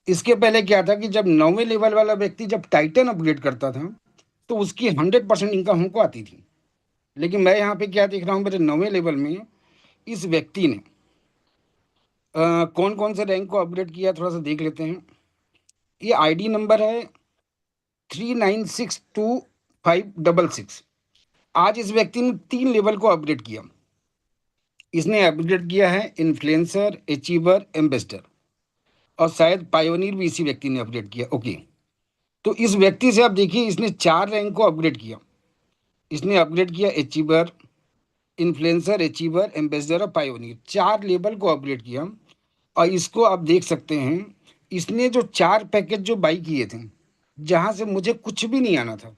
इसके पहले क्या था कि जब 9वें लेवल वाला व्यक्ति जब टाइटन अपग्रेड करता था तो उसकी 100% इनकम हमको आती थी। लेकिन मैं यहाँ पे क्या देख रहा हूँ, मेरे 9वें लेवल में इस व्यक्ति ने कौन कौन से रैंक को अपग्रेड किया थोड़ा सा देख लेते हैं। ये आईडी नंबर है 39625666। आज इस व्यक्ति ने 3 लेवल को अपग्रेड किया। इसने अपग्रेड किया है इन्फ्लुएंसर, अचीवर, एम्बेसडर, और शायद पायोनीर भी इसी व्यक्ति ने अपग्रेड किया। ओके, तो इस व्यक्ति से आप देखिए, इसने 4 रैंक को अपग्रेड किया। इसने अपग्रेड किया अचीवर, इन्फ्लुएंसर, अचीवर, एम्बेसडर और पायोनीर, 4 लेवल को अपग्रेड किया। और इसको आप देख सकते हैं, इसने जो 4 पैकेज जो बाई किए थे, जहाँ से मुझे कुछ भी नहीं आना था,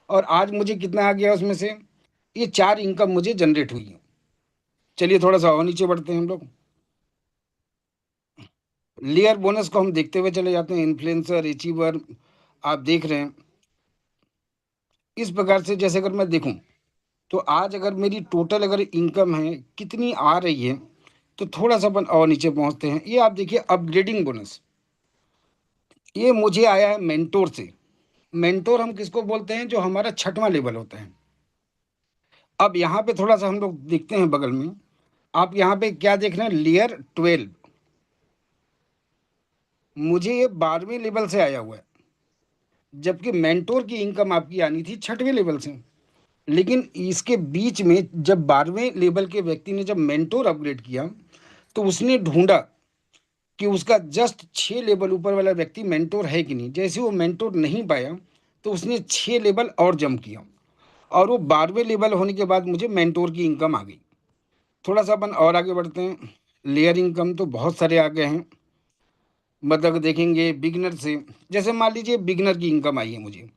और आज मुझे कितना आ गया उसमें से, ये 4 इनकम मुझे जनरेट हुई है। चलिए थोड़ा सा और नीचे बढ़ते हैं हम लोग। लेयर बोनस को हम देखते हुए चले जाते हैं। इन्फ्लुएंसर, अचीवर, आप देख रहे हैं इस प्रकार से। जैसे अगर मैं देखूं तो आज अगर मेरी टोटल अगर इनकम है कितनी आ रही है, तो थोड़ा सा अपन और नीचे पहुंचते हैं। ये आप देखिए अपग्रेडिंग बोनस, ये मुझे आया है मेंटोर से। मेंटोर हम किसको बोलते हैं, जो हमारा 6वां लेवल होता है। अब यहाँ पे थोड़ा सा हम लोग देखते हैं बगल में। आप यहाँ पे क्या देख रहे हैं, लेयर 12, मुझे ये 12वें लेवल से आया हुआ है, जबकि मेंटोर की इनकम आपकी आनी थी 6वें लेवल से। लेकिन इसके बीच में जब 12वें लेवल के व्यक्ति ने जब मेंटोर अपग्रेड किया, तो उसने ढूंढा कि उसका जस्ट 6 लेवल ऊपर वाला व्यक्ति मेंटोर है कि नहीं। जैसे वो मेंटोर नहीं पाया तो उसने 6 लेवल और जंप किया, और वो 12वें लेवल होने के बाद मुझे मेंटोर की इनकम आ गई। थोड़ा सा अपन और आगे बढ़ते हैं। लेयर इनकम तो बहुत सारे आ गए हैं। मतलब देखेंगे बिगनर से, जैसे मान लीजिए बिगनर की इनकम आई है मुझे।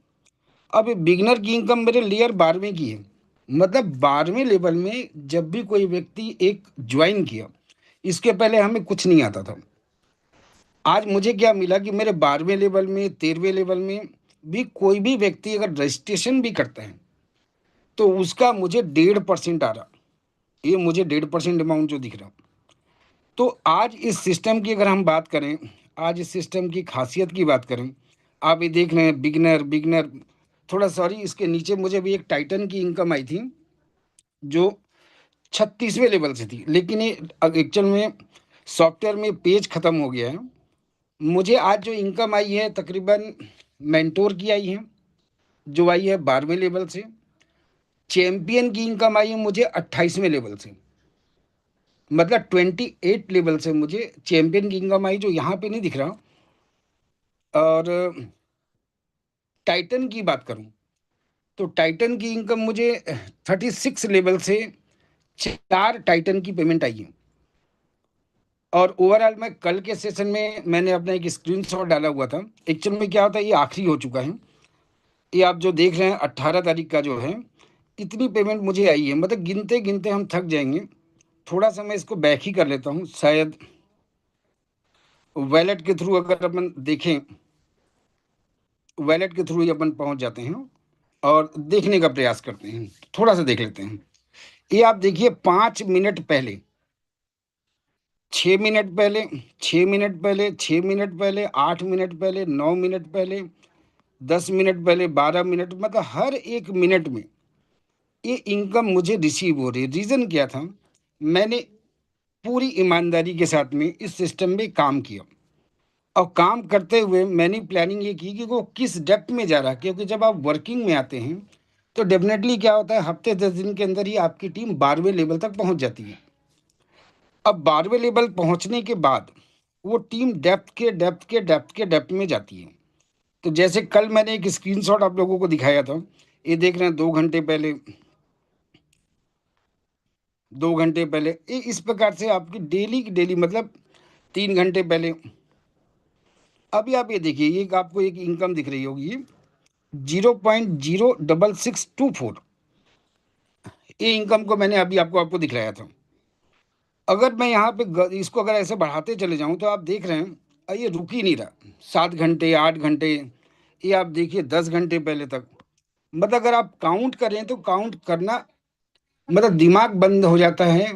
अब बिगनर की इनकम मेरे लेयर 12वें की है। मतलब 12वें लेवल में जब भी कोई व्यक्ति एक ज्वाइन किया, इसके पहले हमें कुछ नहीं आता था। आज मुझे क्या मिला कि मेरे 12वें लेवल में, 13वें लेवल में भी कोई भी व्यक्ति अगर रजिस्ट्रेशन भी करता है तो उसका मुझे 1.5% आ रहा। ये मुझे 1.5% अमाउंट जो दिख रहा, तो आज इस सिस्टम की अगर हम बात करें, आज इस सिस्टम की खासियत की बात करें, आप ये देख रहे हैं बिगनर बिगनर, थोड़ा सॉरी इसके नीचे मुझे भी एक टाइटन की इनकम आई थी जो 36वें लेवल से थी, लेकिन ये एक्चुअल में सॉफ्टवेयर में पेज खत्म हो गया है। मुझे आज जो इनकम आई है तकरीबन मेंटोर की आई है, जो आई है 12वें लेवल से। चैंपियन की इनकम आई है मुझे 28वें लेवल से, मतलब 28 लेवल से मुझे चैंपियन की इनकम आई, जो यहाँ पे नहीं दिख रहा। और टाइटन की बात करूँ तो टाइटन की इनकम मुझे 36 लेवल से 4 टाइटन की पेमेंट आई है। और ओवरऑल मैं कल के सेशन में मैंने अपना एक स्क्रीनशॉट डाला हुआ था। एक्चुअल में क्या होता है, ये आखिरी हो चुका है। ये आप जो देख रहे हैं 18 तारीख का जो है, इतनी पेमेंट मुझे आई है, मतलब गिनते गिनते हम थक जाएंगे। थोड़ा सा मैं इसको बैक ही कर लेता हूँ, शायद वैलेट के थ्रू अगर अपन देखें, वैलेट के थ्रू ही अपन पहुंच जाते हैं और देखने का प्रयास करते हैं। थोड़ा सा देख लेते हैं। ये आप देखिए 5 मिनट पहले, 6 मिनट पहले, 6 मिनट पहले, 6 मिनट पहले, 8 मिनट पहले, 9 मिनट पहले, 10 मिनट पहले, 12 मिनट, मतलब हर एक मिनट में ये इनकम मुझे रिसीव हो रही है। रीज़न क्या था, मैंने पूरी ईमानदारी के साथ में इस सिस्टम में काम किया, और काम करते हुए मैंने प्लानिंग ये की कि वो किस डेप्थ में जा रहा है, क्योंकि जब आप वर्किंग में आते हैं तो डेफिनेटली क्या होता है, हफ्ते 10 दिन के अंदर ही आपकी टीम 12वें लेवल तक पहुंच जाती है। अब 12वें लेवल पहुंचने के बाद वो टीम डेप्थ में जाती है। तो जैसे कल मैंने एक स्क्रीनशॉट आप लोगों को दिखाया था, ये देख रहे हैं 2 घंटे पहले, 2 घंटे पहले, ये इस प्रकार से आपकी डेली की डेली, मतलब 3 घंटे पहले। अभी आप ये देखिए, ये आपको एक इनकम दिख रही होगी 0.06624, ये इनकम को मैंने अभी आपको दिखलाया था। अगर मैं यहाँ पे इसको अगर ऐसे बढ़ाते चले जाऊँ तो आप देख रहे हैं ये रुक ही नहीं रहा। 7 घंटे, 8 घंटे, ये आप देखिए 10 घंटे पहले तक। मतलब अगर आप काउंट करें तो काउंट करना, मतलब दिमाग बंद हो जाता है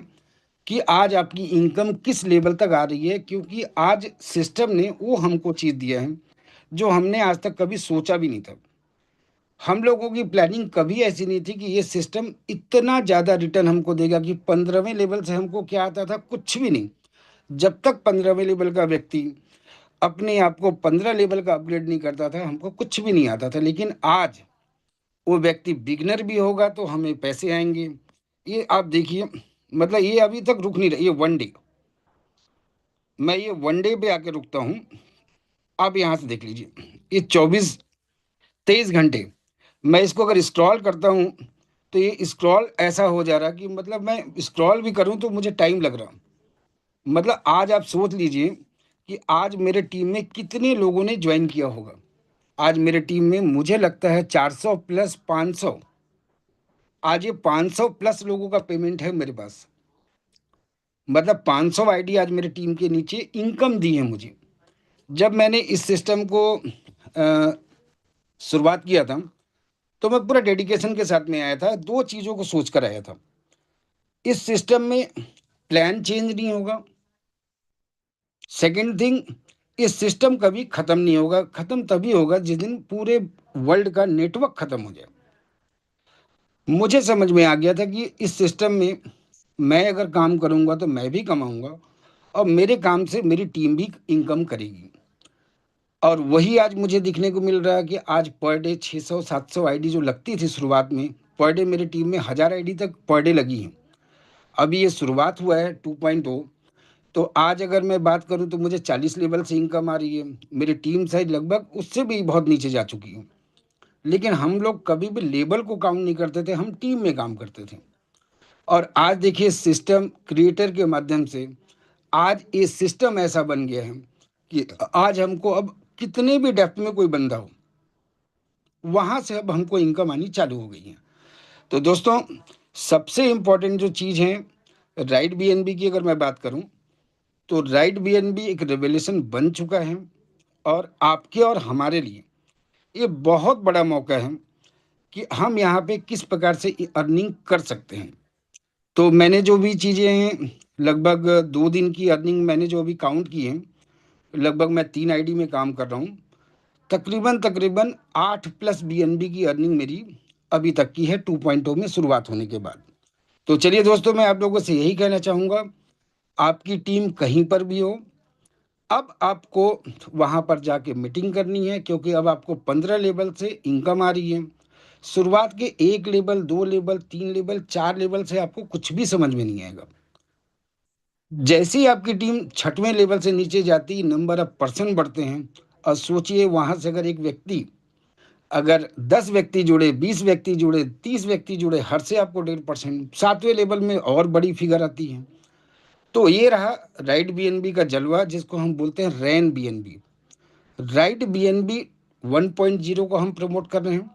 कि आज आपकी इनकम किस लेवल तक आ रही है, क्योंकि आज सिस्टम ने वो हमको चीज़ दिया है जो हमने आज तक कभी सोचा भी नहीं था। हम लोगों की प्लानिंग कभी ऐसी नहीं थी कि ये सिस्टम इतना ज़्यादा रिटर्न हमको देगा। कि 15वें लेवल से हमको क्या आता था, कुछ भी नहीं। जब तक 15वें लेवल का व्यक्ति अपने आप को 15 लेवल का अपग्रेड नहीं करता था, हमको कुछ भी नहीं आता था। लेकिन आज वो व्यक्ति बिगनर भी होगा तो हमें पैसे आएंगे। ये आप देखिए, मतलब ये अभी तक रुक नहीं रहा। ये 1 डे, मैं ये 1 डे पे आके रुकता हूँ। आप यहाँ से देख लीजिए, ये 24-23 घंटे, मैं इसको अगर स्क्रॉल करता हूँ तो ये स्क्रॉल ऐसा हो जा रहा कि मतलब मैं स्क्रॉल भी करूँ तो मुझे टाइम लग रहा। मतलब आज आप सोच लीजिए कि आज मेरे टीम में कितने लोगों ने ज्वाइन किया होगा। आज मेरे टीम में मुझे लगता है 400 प्लस 500, आज ये 500 प्लस लोगों का पेमेंट है मेरे पास। मतलब 500 आईडी आज मेरे टीम के नीचे इनकम दी है मुझे। जब मैंने इस सिस्टम को शुरुआत किया था तो मैं पूरा डेडिकेशन के साथ में आया था, 2 चीज़ों को सोच कर आया था। इस सिस्टम में प्लान चेंज नहीं होगा। सेकंड थिंग, इस सिस्टम कभी ख़त्म नहीं होगा। ख़त्म तभी होगा जिस दिन पूरे वर्ल्ड का नेटवर्क ख़त्म हो जाए। मुझे समझ में आ गया था कि इस सिस्टम में मैं अगर काम करूंगा तो मैं भी कमाऊंगा, और मेरे काम से मेरी टीम भी इनकम करेगी। और वही आज मुझे दिखने को मिल रहा है कि आज पर डे 600-700 आईडी जो लगती थी शुरुआत में, पर डे मेरी टीम में 1000 आईडी तक पर डे लगी हैं। अभी ये शुरुआत हुआ है 2.0। तो आज अगर मैं बात करूं तो मुझे 40 लेवल से इनकम आ रही है। मेरी टीम साइज लगभग उससे भी बहुत नीचे जा चुकी है। लेकिन हम लोग कभी भी लेवल को काउंट नहीं करते थे, हम टीम में काम करते थे। और आज देखिए सिस्टम क्रिएटर के माध्यम से आज ये सिस्टम ऐसा बन गया है कि आज हमको अब कितने भी डेप्थ में कोई बंदा हो, वहाँ से अब हमको इनकम आनी चालू हो गई है। तो दोस्तों, सबसे इम्पोर्टेंट जो चीज़ है राइट बीएनबी की, अगर मैं बात करूँ तो राइट बीएनबी एक रेवोल्यूशन बन चुका है। और आपके और हमारे लिए ये बहुत बड़ा मौका है कि हम यहाँ पे किस प्रकार से अर्निंग कर सकते हैं। तो मैंने जो भी चीज़ें लगभग 2 दिन की अर्निंग मैंने जो अभी काउंट की है, लगभग मैं 3 आईडी में काम कर रहा हूँ। तकरीबन तकरीबन 8+ BNB की अर्निंग मेरी अभी तक की है 2.0 में शुरुआत होने के बाद। तो चलिए दोस्तों, मैं आप लोगों से यही कहना चाहूँगा, आपकी टीम कहीं पर भी हो, अब आपको वहाँ पर जाके मीटिंग करनी है, क्योंकि अब आपको 15 लेवल से इनकम आ रही है। शुरुआत के 1 लेवल, 2 लेवल, 3 लेवल, 4 लेवल से आपको कुछ भी समझ में नहीं आएगा। जैसे ही आपकी टीम 6वें लेवल से नीचे जाती, नंबर ऑफ पर्सन बढ़ते हैं। और सोचिए, वहाँ से अगर एक व्यक्ति, अगर 10 व्यक्ति जुड़े, 20 व्यक्ति जुड़े, 30 व्यक्ति जुड़े, हर से आपको 1.5%, 7वें लेवल में और बड़ी फिगर आती है। तो ये रहा राइट बीएनबी का जलवा, जिसको हम बोलते हैं रैन बीएनबी। राइट बीएनबी 1.0 को हम प्रमोट कर रहे हैं,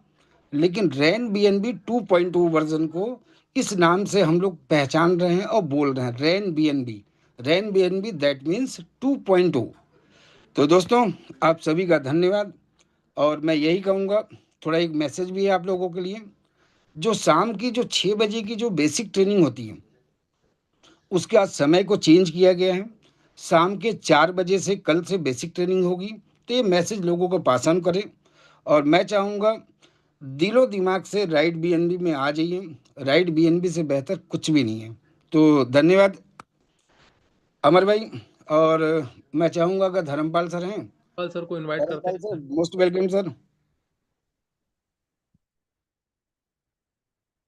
लेकिन रैन बीएनबी 2.0 वर्जन को इस नाम से हम लोग पहचान रहे हैं और बोल रहे हैं rain BNB. Rain BNB that means 2.0। तो दोस्तों, आप सभी का धन्यवाद। और मैं यही कहूँगा, थोड़ा एक मैसेज भी है आप लोगों के लिए। जो शाम की जो 6 बजे की जो बेसिक ट्रेनिंग होती है, उसके आज समय को चेंज किया गया है। शाम के 4 बजे से कल से बेसिक ट्रेनिंग होगी। तो ये मैसेज लोगों को पास ऑन करें। और मैं चाहूँगा, दिलो दिमाग से राइट बीएनबी में आ जाइए। राइट बीएनबी से बेहतर कुछ भी नहीं है। तो धन्यवाद अमर भाई। और मैं चाहूँगा, अगर धर्मपाल सर हैं, कल सर को इनवाइट करते धर्मपाल सर हैं। Most welcome sir.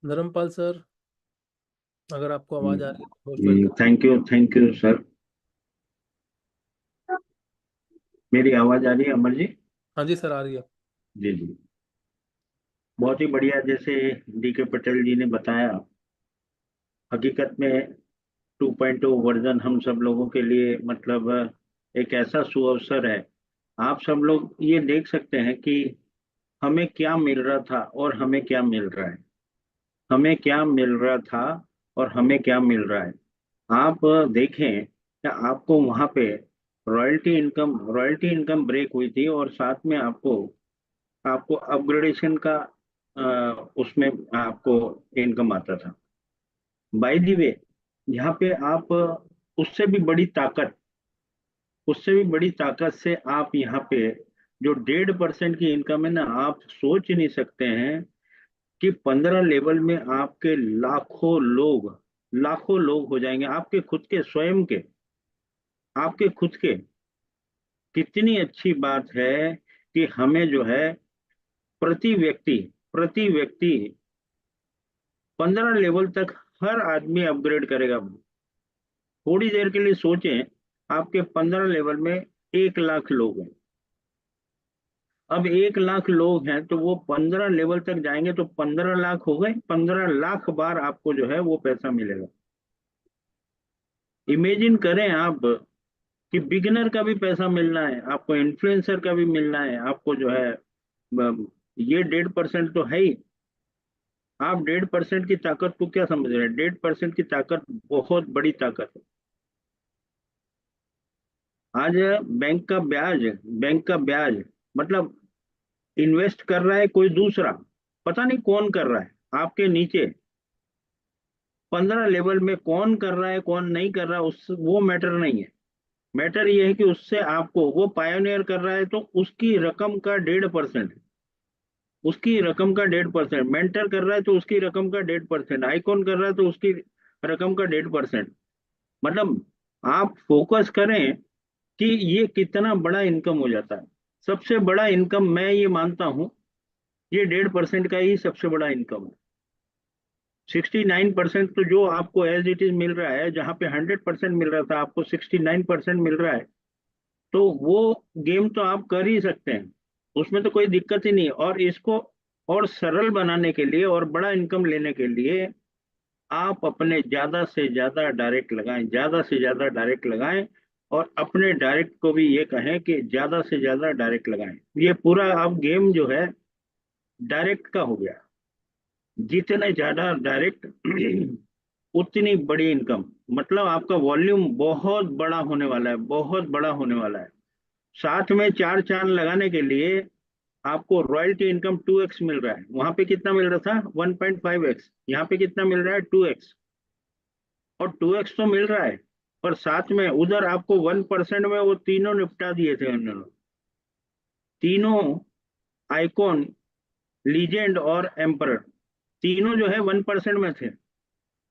Dharmpal sir, अगर आपको आवाज आ रही है तो most welcome. Thank you sir. मेरी आवाज आ रही है अमर जी? हाँ जी सर, आ रही है। जी जी। बहुत ही बढ़िया, जैसे डी के पटेल जी ने बताया, हकीकत में 2.0 वर्जन हम सब लोगों के लिए मतलब एक ऐसा सुअवसर है। आप सब लोग ये देख सकते हैं कि हमें क्या मिल रहा था और हमें क्या मिल रहा है। हमें क्या मिल रहा था और हमें क्या मिल रहा है। आप देखें कि आपको वहां पे रॉयल्टी इनकम ब्रेक हुई थी, और साथ में आपको आपको अपग्रेडेशन का उसमें आपको इनकम आता था। बाय द वे, यहाँ पे आप उससे भी बड़ी ताकत उससे भी बड़ी ताकत से आप यहाँ पे जो 1.5% की इनकम है ना, आप सोच ही नहीं सकते हैं कि 15 लेवल में आपके लाखों लोग हो जाएंगे, आपके खुद के, स्वयं के, आपके खुद के। कितनी अच्छी बात है कि हमें जो है प्रति व्यक्ति 15 लेवल तक हर आदमी अपग्रेड करेगा। थोड़ी देर के लिए सोचें, आपके 15 लेवल में 1 लाख लोग हैं। अब 1 लाख लोग हैं तो वो 15 लेवल तक जाएंगे तो 15 लाख हो गए। 15 लाख बार आपको जो है वो पैसा मिलेगा। इमेजिन करें आप कि बिगिनर का भी पैसा मिलना है, आपको इन्फ्लुएंसर का भी मिलना है, आपको जो है ये 1.5% तो है ही। आप 1.5% की ताकत को क्या समझ रहे हैं? 1.5% की ताकत बहुत बड़ी ताकत है। आज बैंक का ब्याज मतलब इन्वेस्ट कर रहा है कोई दूसरा, पता नहीं कौन कर रहा है आपके नीचे। 15 लेवल में कौन कर रहा है कौन नहीं कर रहा, उस वो मैटर नहीं है। मैटर ये है कि उससे आपको, वो पायोनियर कर रहा है तो उसकी रकम का 1.5%, उसकी रकम का 1.5%। मेंटर कर रहा है तो उसकी रकम का 1.5%। आइकॉन कर रहा है तो उसकी रकम का 1.5%। मतलब आप फोकस करें कि ये कितना बड़ा इनकम हो जाता है। सबसे बड़ा इनकम मैं ये मानता हूं, ये 1.5% का ही सबसे बड़ा इनकम है। 69% तो जो आपको एज इट इज मिल रहा है, जहां पे 100% मिल रहा था आपको 69% मिल रहा है। तो वो गेम तो आप कर ही सकते हैं, उसमें तो कोई दिक्कत ही नहीं है। और इसको और सरल बनाने के लिए और बड़ा इनकम लेने के लिए आप अपने ज्यादा से ज्यादा डायरेक्ट लगाएं, ज्यादा से ज्यादा डायरेक्ट लगाएं। और अपने डायरेक्ट को भी ये कहें कि ज्यादा से ज्यादा डायरेक्ट लगाएं। ये पूरा अब गेम जो है डायरेक्ट का हो गया। जितने ज्यादा डायरेक्ट उतनी बड़ी इनकम। मतलब आपका वॉल्यूम बहुत बड़ा होने वाला है, बहुत बड़ा होने वाला है। साथ में चार चांद लगाने के लिए आपको रॉयल्टी इनकम 2x मिल रहा है। वहां पे कितना मिल रहा था? 1.5x। यहाँ पे कितना मिल रहा है? 2x। और 2x तो मिल रहा है, पर साथ में उधर आपको 1% में वो तीनों निपटा दिए थे उन्होंने। तीनों आइकॉन, लीजेंड और एम्परर, तीनों जो है 1% में थे।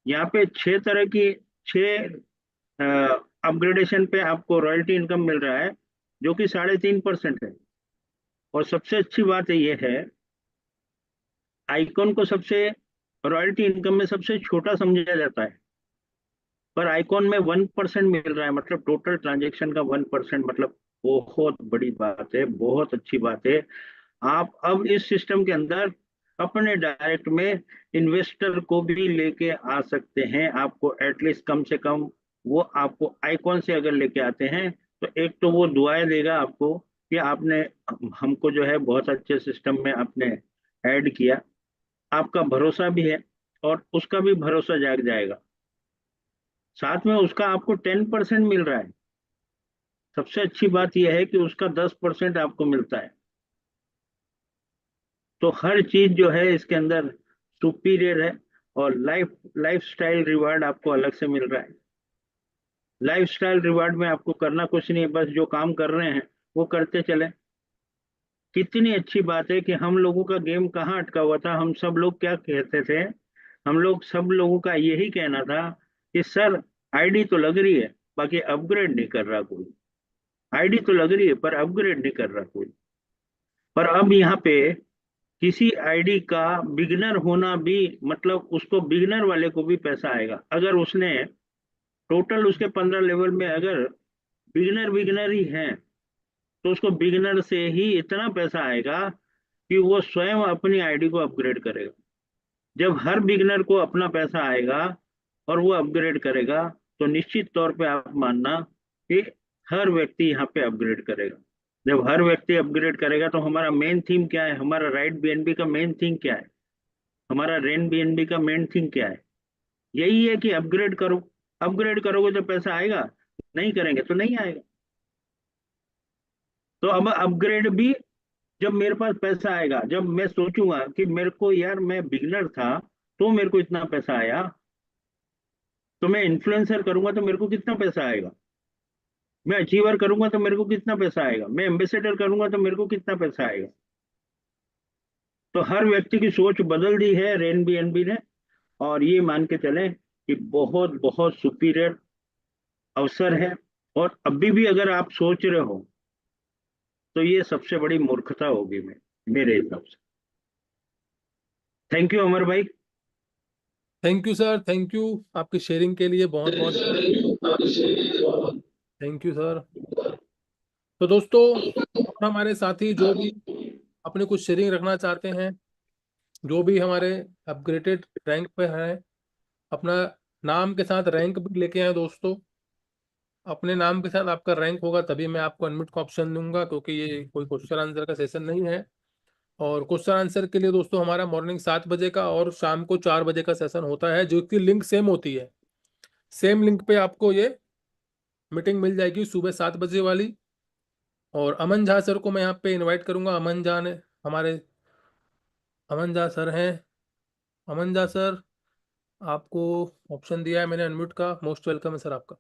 यहाँ पे 6 तरह की, 6 अपग्रेडेशन पे आपको रॉयल्टी इनकम मिल रहा है, जो कि 3.5% है। और सबसे अच्छी बात ये है, आइकॉन को सबसे रॉयल्टी इनकम में सबसे छोटा समझा जाता है, पर आइकॉन में 1% मिल रहा है, मतलब टोटल ट्रांजेक्शन का 1%, मतलब बहुत बड़ी बात है, बहुत अच्छी बात है। आप अब इस सिस्टम के अंदर अपने डायरेक्ट में इन्वेस्टर को भी लेके आ सकते हैं। आपको एटलीस्ट कम से कम वो आपको आइकॉन से अगर लेके आते हैं, तो एक तो वो दुआएं देगा आपको कि आपने हमको जो है बहुत अच्छे सिस्टम में आपने ऐड किया, आपका भरोसा भी है, और उसका भी भरोसा जाग जाएगा। साथ में उसका आपको 10% मिल रहा है। सबसे अच्छी बात यह है कि उसका 10% आपको मिलता है। तो हर चीज जो है इसके अंदर सुपीरियर है। और लाइफ स्टाइल रिवार्ड आपको अलग से मिल रहा है। लाइफ स्टाइल रिवार्ड में आपको करना कुछ नहीं है, बस जो काम कर रहे हैं वो करते चले। कितनी अच्छी बात है कि हम लोगों का गेम कहाँ अटका हुआ था। हम सब लोग क्या कहते थे, हम लोग सब लोगों का यही कहना था कि सर आईडी तो लग रही है, बाकी अपग्रेड नहीं कर रहा कोई। आईडी तो लग रही है पर अपग्रेड नहीं कर रहा कोई। पर अब यहाँ पे किसी आईडी का बिगिनर होना भी, मतलब उसको बिगिनर वाले को भी पैसा आएगा। अगर उसने टोटल उसके 15 लेवल में अगर बिगिनर बिगिनर ही है, तो उसको बिगिनर से ही इतना पैसा आएगा कि वो स्वयं अपनी आईडी को अपग्रेड करेगा। जब हर बिगिनर को अपना पैसा आएगा और वो अपग्रेड करेगा, तो निश्चित तौर पे आप मानना कि हर व्यक्ति यहाँ पे अपग्रेड करेगा। जब हर व्यक्ति अपग्रेड करेगा, तो हमारा मेन थीम क्या है, हमारा राइट बीएनबी का मेन थीम क्या है, हमारा रेन बीएनबी का मेन थीम क्या है, यही है कि अपग्रेड करो। अपग्रेड करोगे तो पैसा आएगा, नहीं करेंगे तो नहीं आएगा। तो अब अपग्रेड भी, जब मेरे पास पैसा आएगा, जब मैं सोचूंगा कि मेरे को यार मैं बिगनर था तो मेरे को इतना पैसा आया, तो मैं इन्फ्लुएंसर करूंगा तो मेरे को कितना पैसा आएगा, मैं अचीवर करूंगा तो मेरे को कितना पैसा आएगा, मैं एम्बेसडर करूंगा तो मेरे को कितना पैसा आएगा। तो हर व्यक्ति की सोच बदल दी है रेन बीएनबी ने। और ये मान के चलें कि बहुत बहुत सुपीरियर अवसर है। और अभी भी अगर आप सोच रहे हो, तो ये सबसे बड़ी मूर्खता होगी मेरे हिसाब से। थैंक यू अमर भाई। Thank you sir, thank you आपकी शेयरिंग के लिए, बहुत बहुत थैंक यू सर। तो दोस्तों, हमारे साथी जो भी अपने कुछ शेयरिंग रखना चाहते हैं, जो भी हमारे अपग्रेडेड रैंक पे हैं, अपना नाम के साथ रैंक भी लेके आए दोस्तों। अपने नाम के साथ आपका रैंक होगा तभी मैं आपको अनम्यूट का ऑप्शन दूंगा, क्योंकि ये कोई क्वेश्चन आंसर का सेशन नहीं है। और क्वेश्चन आंसर के लिए दोस्तों हमारा मॉर्निंग 7 बजे का और शाम को 4 बजे का सेशन होता है, जो कि लिंक सेम होती है। सेम लिंक पे आपको ये मीटिंग मिल जाएगी, सुबह 7 बजे वाली। और अमन झा सर को मैं यहाँ पे इनवाइट करूंगा। अमन झा ने हमारे अमन झा सर हैं। अमन झा सर, आपको ऑप्शन दिया है मैंने अनम्यूट का। मोस्ट वेलकम है सर आपका।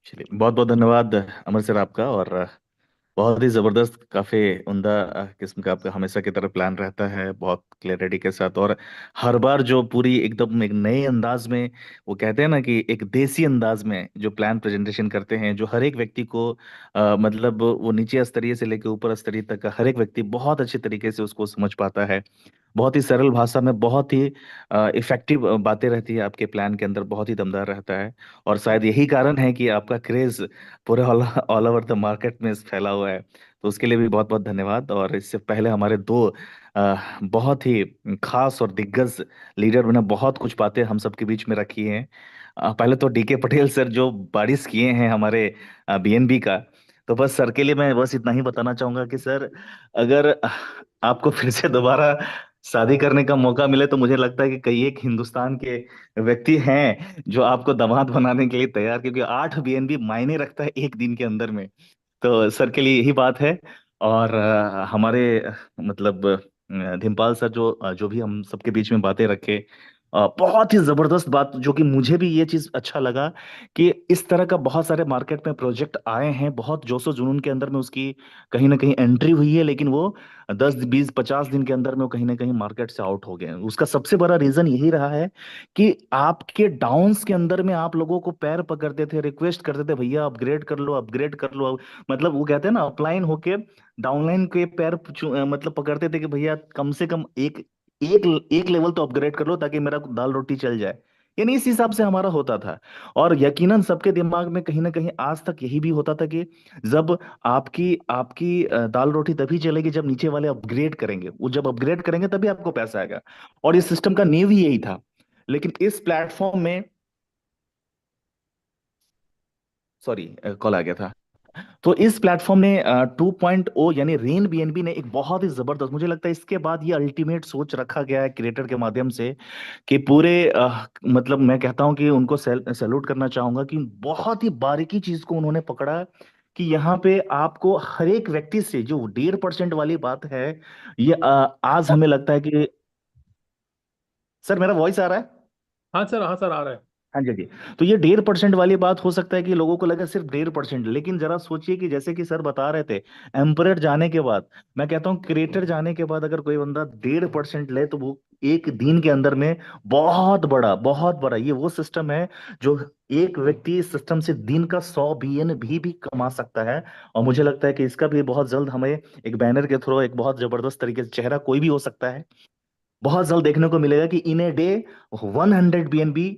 चलिए, बहुत बहुत धन्यवाद अमर सर आपका। और बहुत ही ज़बरदस्त, काफ़ी उम्दा किस्म का आपका हमेशा की तरह प्लान रहता है, बहुत क्लैरिटी के साथ। और हर बार जो पूरी एकदम एक नए अंदाज में, वो कहते हैं ना कि एक देसी अंदाज में जो प्लान प्रेजेंटेशन करते हैं, जो हर एक व्यक्ति को मतलब वो नीचे स्तरीय से लेकर ऊपर स्तरीय तक का हर एक व्यक्ति बहुत अच्छे तरीके से उसको समझ पाता है। बहुत ही सरल भाषा में बहुत ही इफेक्टिव बातें रहती है आपके प्लान के अंदर, बहुत ही दमदार रहता है। और शायद यही कारण है कि आपका क्रेज पूरे ऑल ओवर द मार्केट में फैला हुआ है। तो उसके लिए भी बहुत बहुत धन्यवाद। और इससे पहले हमारे दो बहुत ही खास और दिग्गज लीडर ने बहुत कुछ बातें हम सबके बीच में रखी हैं। पहले तो डीके पटेल सर जो बारिश किए हैं हमारे बीएनबी का, तो बस सर के लिए मैं बस इतना ही बताना चाहूंगा कि सर, अगर आपको फिर से दोबारा शादी करने का मौका मिले, तो मुझे लगता है कि कई एक हिंदुस्तान के व्यक्ति हैं जो आपको दामाद बनाने के लिए तैयार, क्योंकि 8 बीएनबी मायने रखता है एक दिन के अंदर में। तो सर के लिए यही बात है। और हमारे मतलब धीमपाल सर जो जो भी हम सबके बीच में बातें रखे, बहुत ही जबरदस्त बात, जो कि मुझे भी ये चीज अच्छा लगा कि इस तरह का बहुत सारे मार्केट में प्रोजेक्ट आए हैं, बहुत जोशो जुनून के अंदर में उसकी कहीं ना कहीं एंट्री हुई है, लेकिन वो 10 20 50 दिन के अंदर में वो कहीं ना कहीं मार्केट से आउट हो गए हैं। उसका सबसे बड़ा रीजन यही रहा है कि आपके डाउन्स के अंदर में आप लोगों को पैर पकड़ते थे, रिक्वेस्ट करते थे, भैया अपग्रेड कर लो, अपग्रेड कर लो। मतलब वो कहते हैं ना, अपलाइन होके डाउनलाइन के पैर मतलब पकड़ते थे कि भैया कम से कम एक एक एक लेवल तो अपग्रेड कर लो ताकि मेरा दाल रोटी चल जाए। यानी इस हिसाब से हमारा होता था। और यकीनन सबके दिमाग में कहीं ना कहीं आज तक यही भी होता था कि जब आपकी आपकी दाल रोटी तभी चलेगी जब नीचे वाले अपग्रेड करेंगे, वो जब अपग्रेड करेंगे तभी आपको पैसा आएगा। और इस सिस्टम का नींव ही यही था। लेकिन इस प्लेटफॉर्म में, सॉरी कॉल आ गया था। तो इस प्लेटफॉर्म ने 2.0 यानी रेन बीएनबी ने एक बहुत ही जबरदस्त, मुझे लगता है इसके बाद ये अल्टीमेट सोच रखा गया है क्रिएटर के माध्यम से कि पूरे मतलब मैं कहता हूं कि उनको सैल्यूट करना चाहूंगा कि बहुत ही बारीकी चीज को उन्होंने पकड़ा कि यहाँ पे आपको हर एक व्यक्ति से जो 1.5% वाली बात है, ये आज हमें लगता है कि, सर मेरा वॉइस आ रहा है? हाँ सर, हाँ सर, आ रहा है। हाँ जी, हाँ जी। तो ये 1.5% वाली बात हो सकता है कि लोगों को लगे सिर्फ 1.5%, लेकिन जरा सोचिए कि जैसे कि सर बता रहे थे, एम्परर जाने के बाद, मैं कहता हूँ क्रिएटर जाने के बाद अगर कोई बंदा 1.5% ले तो वो एक दिन के अंदर में बहुत बड़ा ये वो सिस्टम है जो एक व्यक्ति इस सिस्टम से दिन का 100 बिलियन भी कमा सकता है। और मुझे लगता है कि इसका भी बहुत जल्द हमें एक बैनर के थ्रू एक बहुत जबरदस्त तरीके से, चेहरा कोई भी हो सकता है, बहुत जल्द देखने को मिलेगा कि in a day 100 BNB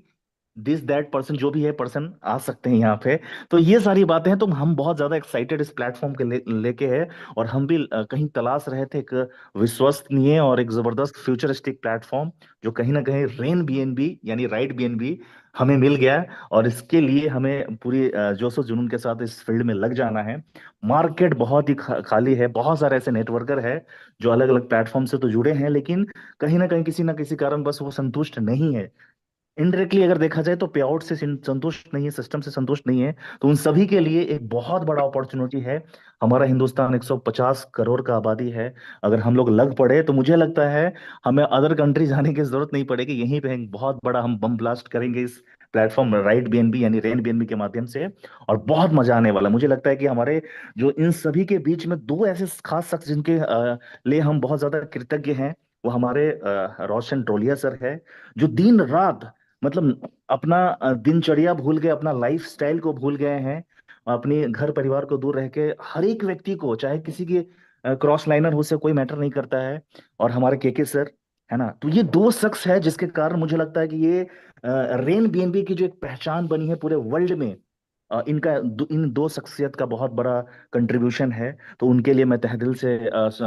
this that person, जो भी है पर्सन आ सकते हैं यहाँ पे। तो ये सारी बातें हैं, तो हम बहुत ज्यादा एक्साइटेड इस प्लेटफॉर्म के लेके है। और हम भी कहीं तलाश रहे थे एक विश्वसनीय और एक जबरदस्त फ्यूचरिस्टिक प्लेटफॉर्म, जो कहीं ना कहीं रेन बीएनबी यानी राइट बीएनबी हमें मिल गया है। और इसके लिए हमें पूरी जोशो जुनून के साथ इस फील्ड में लग जाना है। मार्केट बहुत ही खाली है, बहुत सारे ऐसे नेटवर्कर है जो अलग अलग प्लेटफॉर्म से तो जुड़े हैं, लेकिन कहीं ना किसी कारण बस वो संतुष्ट नहीं है। इनडायरेक्टली अगर देखा जाए तो पे आउट से संतुष्ट नहीं है, सिस्टम से संतुष्ट नहीं है। तो उन सभी के लिए एक बहुत बड़ा अपॉर्चुनिटी है। हमारा हिंदुस्तान 150 करोड़ का आबादी है। अगर हम लोग लग पड़े तो मुझे लगता है हमें अदर कंट्री जाने की जरूरत नहीं पड़ेगी, यहीं पे एक बहुत बड़ा हम बम ब्लास्ट करेंगे इस प्लेटफॉर्म राइट बीएनबी यानी रेन बीएनबी के माध्यम से। और बहुत मजा आने वाला, मुझे लगता है कि हमारे जो इन सभी के बीच में दो ऐसे खास शख्स जिनके लिए हम बहुत ज्यादा कृतज्ञ हैं, वो हमारे रोशन ड्रोलिया सर है, जो दिन रात मतलब अपना दिनचर्या भूल गए, अपना लाइफ स्टाइल को भूल गए हैं, अपने घर परिवार को दूर रह के हर एक व्यक्ति को, चाहे किसी की क्रॉस लाइनर हो से कोई मैटर नहीं करता है। और हमारे केके सर है ना, तो ये दो शख्स है जिसके कारण मुझे लगता है कि ये रेन बीएनबी की जो एक पहचान बनी है पूरे वर्ल्ड में, इन दो शख्सियत का बहुत बड़ा कंट्रीब्यूशन है। तो उनके लिए मैं तहे दिल से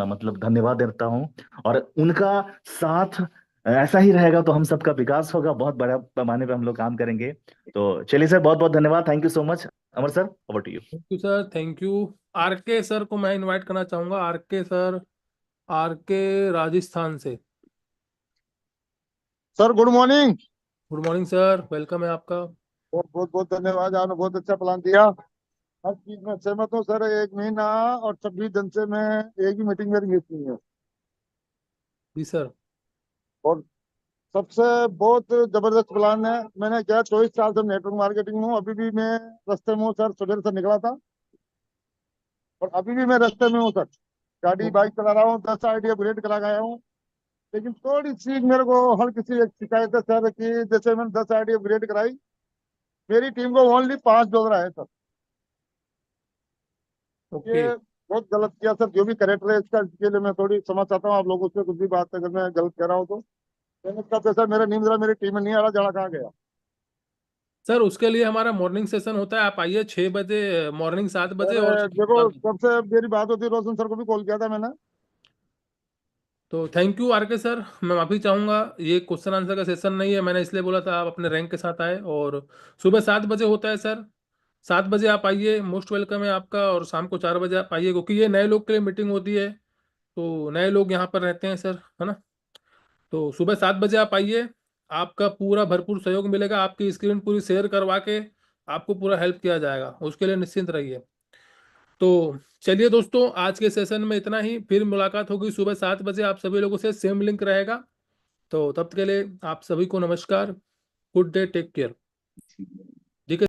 मतलब धन्यवाद देता हूँ। और उनका साथ ऐसा ही रहेगा तो हम सबका विकास होगा, बहुत बड़ा पैमाने पे हम लोग काम करेंगे। तो चलिए सर, बहुत बहुत धन्यवाद, thank you so much. Amar sir, over to you. Thank you sir, thank you. RK sir को मैं इनवाइट करना चाहूंगा। आरके सर, आरके राजस्थान से। Sir good morning. Good morning sir, welcome है आपका। बहुत बहुत बहुत धन्यवाद, आपने बहुत अच्छा प्लान दिया। हर चीज में सहमत हूँ सर। 1 महीना और 26 दिन से मैं एक भी मीटिंग मेरी मिस नहीं है। जी सर। और सबसे बहुत जबरदस्त प्लान है। मैंने क्या 24 साल से नेटवर्क मार्केटिंग में हूँ, अभी भी मैं रास्ते में हूँ सर। सुबह से निकला था और अभी भी मैं रास्ते में हूँ सर। गाड़ी बाइक चला रहा हूँ, 10 आईडी अपग्रेड करा गया हूँ। लेकिन थोड़ी सी मेरे को हर किसी एक शिकायत है सर कि जैसे मैंने 10 आईडी अपग्रेड कराई, मेरी टीम को ओनली 5 डॉलर आए सर। ओके। ये बहुत गलत किया सर। जो भी करेक्टर है इसका, इसके लिए मैं थोड़ी क्षमा चाहता हूँ आप लोगों से। कुछ भी बात अगर मैं गलत कह रहा हूँ तो पेमेंट का पैसा मेरा नहीं मिल रहा, मेरी टीम में नहीं आ रहा, जड़ा कहाँ गया। सर उसके लिए हमारा मॉर्निंग सेशन होता है, आप आइए 6 बजे, मॉर्निंग 7 बजे और सर शाम को देखो, 4 बजे। सबसे मेरी बात होती है, रोशन सर को भी कॉल किया था मैंने। तो थैंक यू आरके सर, मैं माफ़ी चाहूँगा, ये क्वेश्चन आंसर का सेशन नहीं है, मैंने इसलिए बोला था आप अपने रैंक के साथ आए। और सुबह 7 बजे होता है सर, 7 बजे आप आइए, मोस्ट वेलकम है आपका। और शाम को 4 बजे आप आइए, क्योंकि ये नए लोग के लिए मीटिंग होती है, तो नए लोग यहाँ पर रहते हैं सर, है ना। तो सुबह 7 बजे आप आइए, आपका पूरा भरपूर सहयोग मिलेगा, आपकी स्क्रीन पूरी शेयर करवा के आपको पूरा हेल्प किया जाएगा, उसके लिए निश्चिंत रहिए। तो चलिए दोस्तों, आज के सेशन में इतना ही, फिर मुलाकात होगी सुबह 7 बजे, आप सभी लोगों से सेम लिंक रहेगा। तो तब तक के लिए आप सभी को नमस्कार, गुड डे, टेक केयर।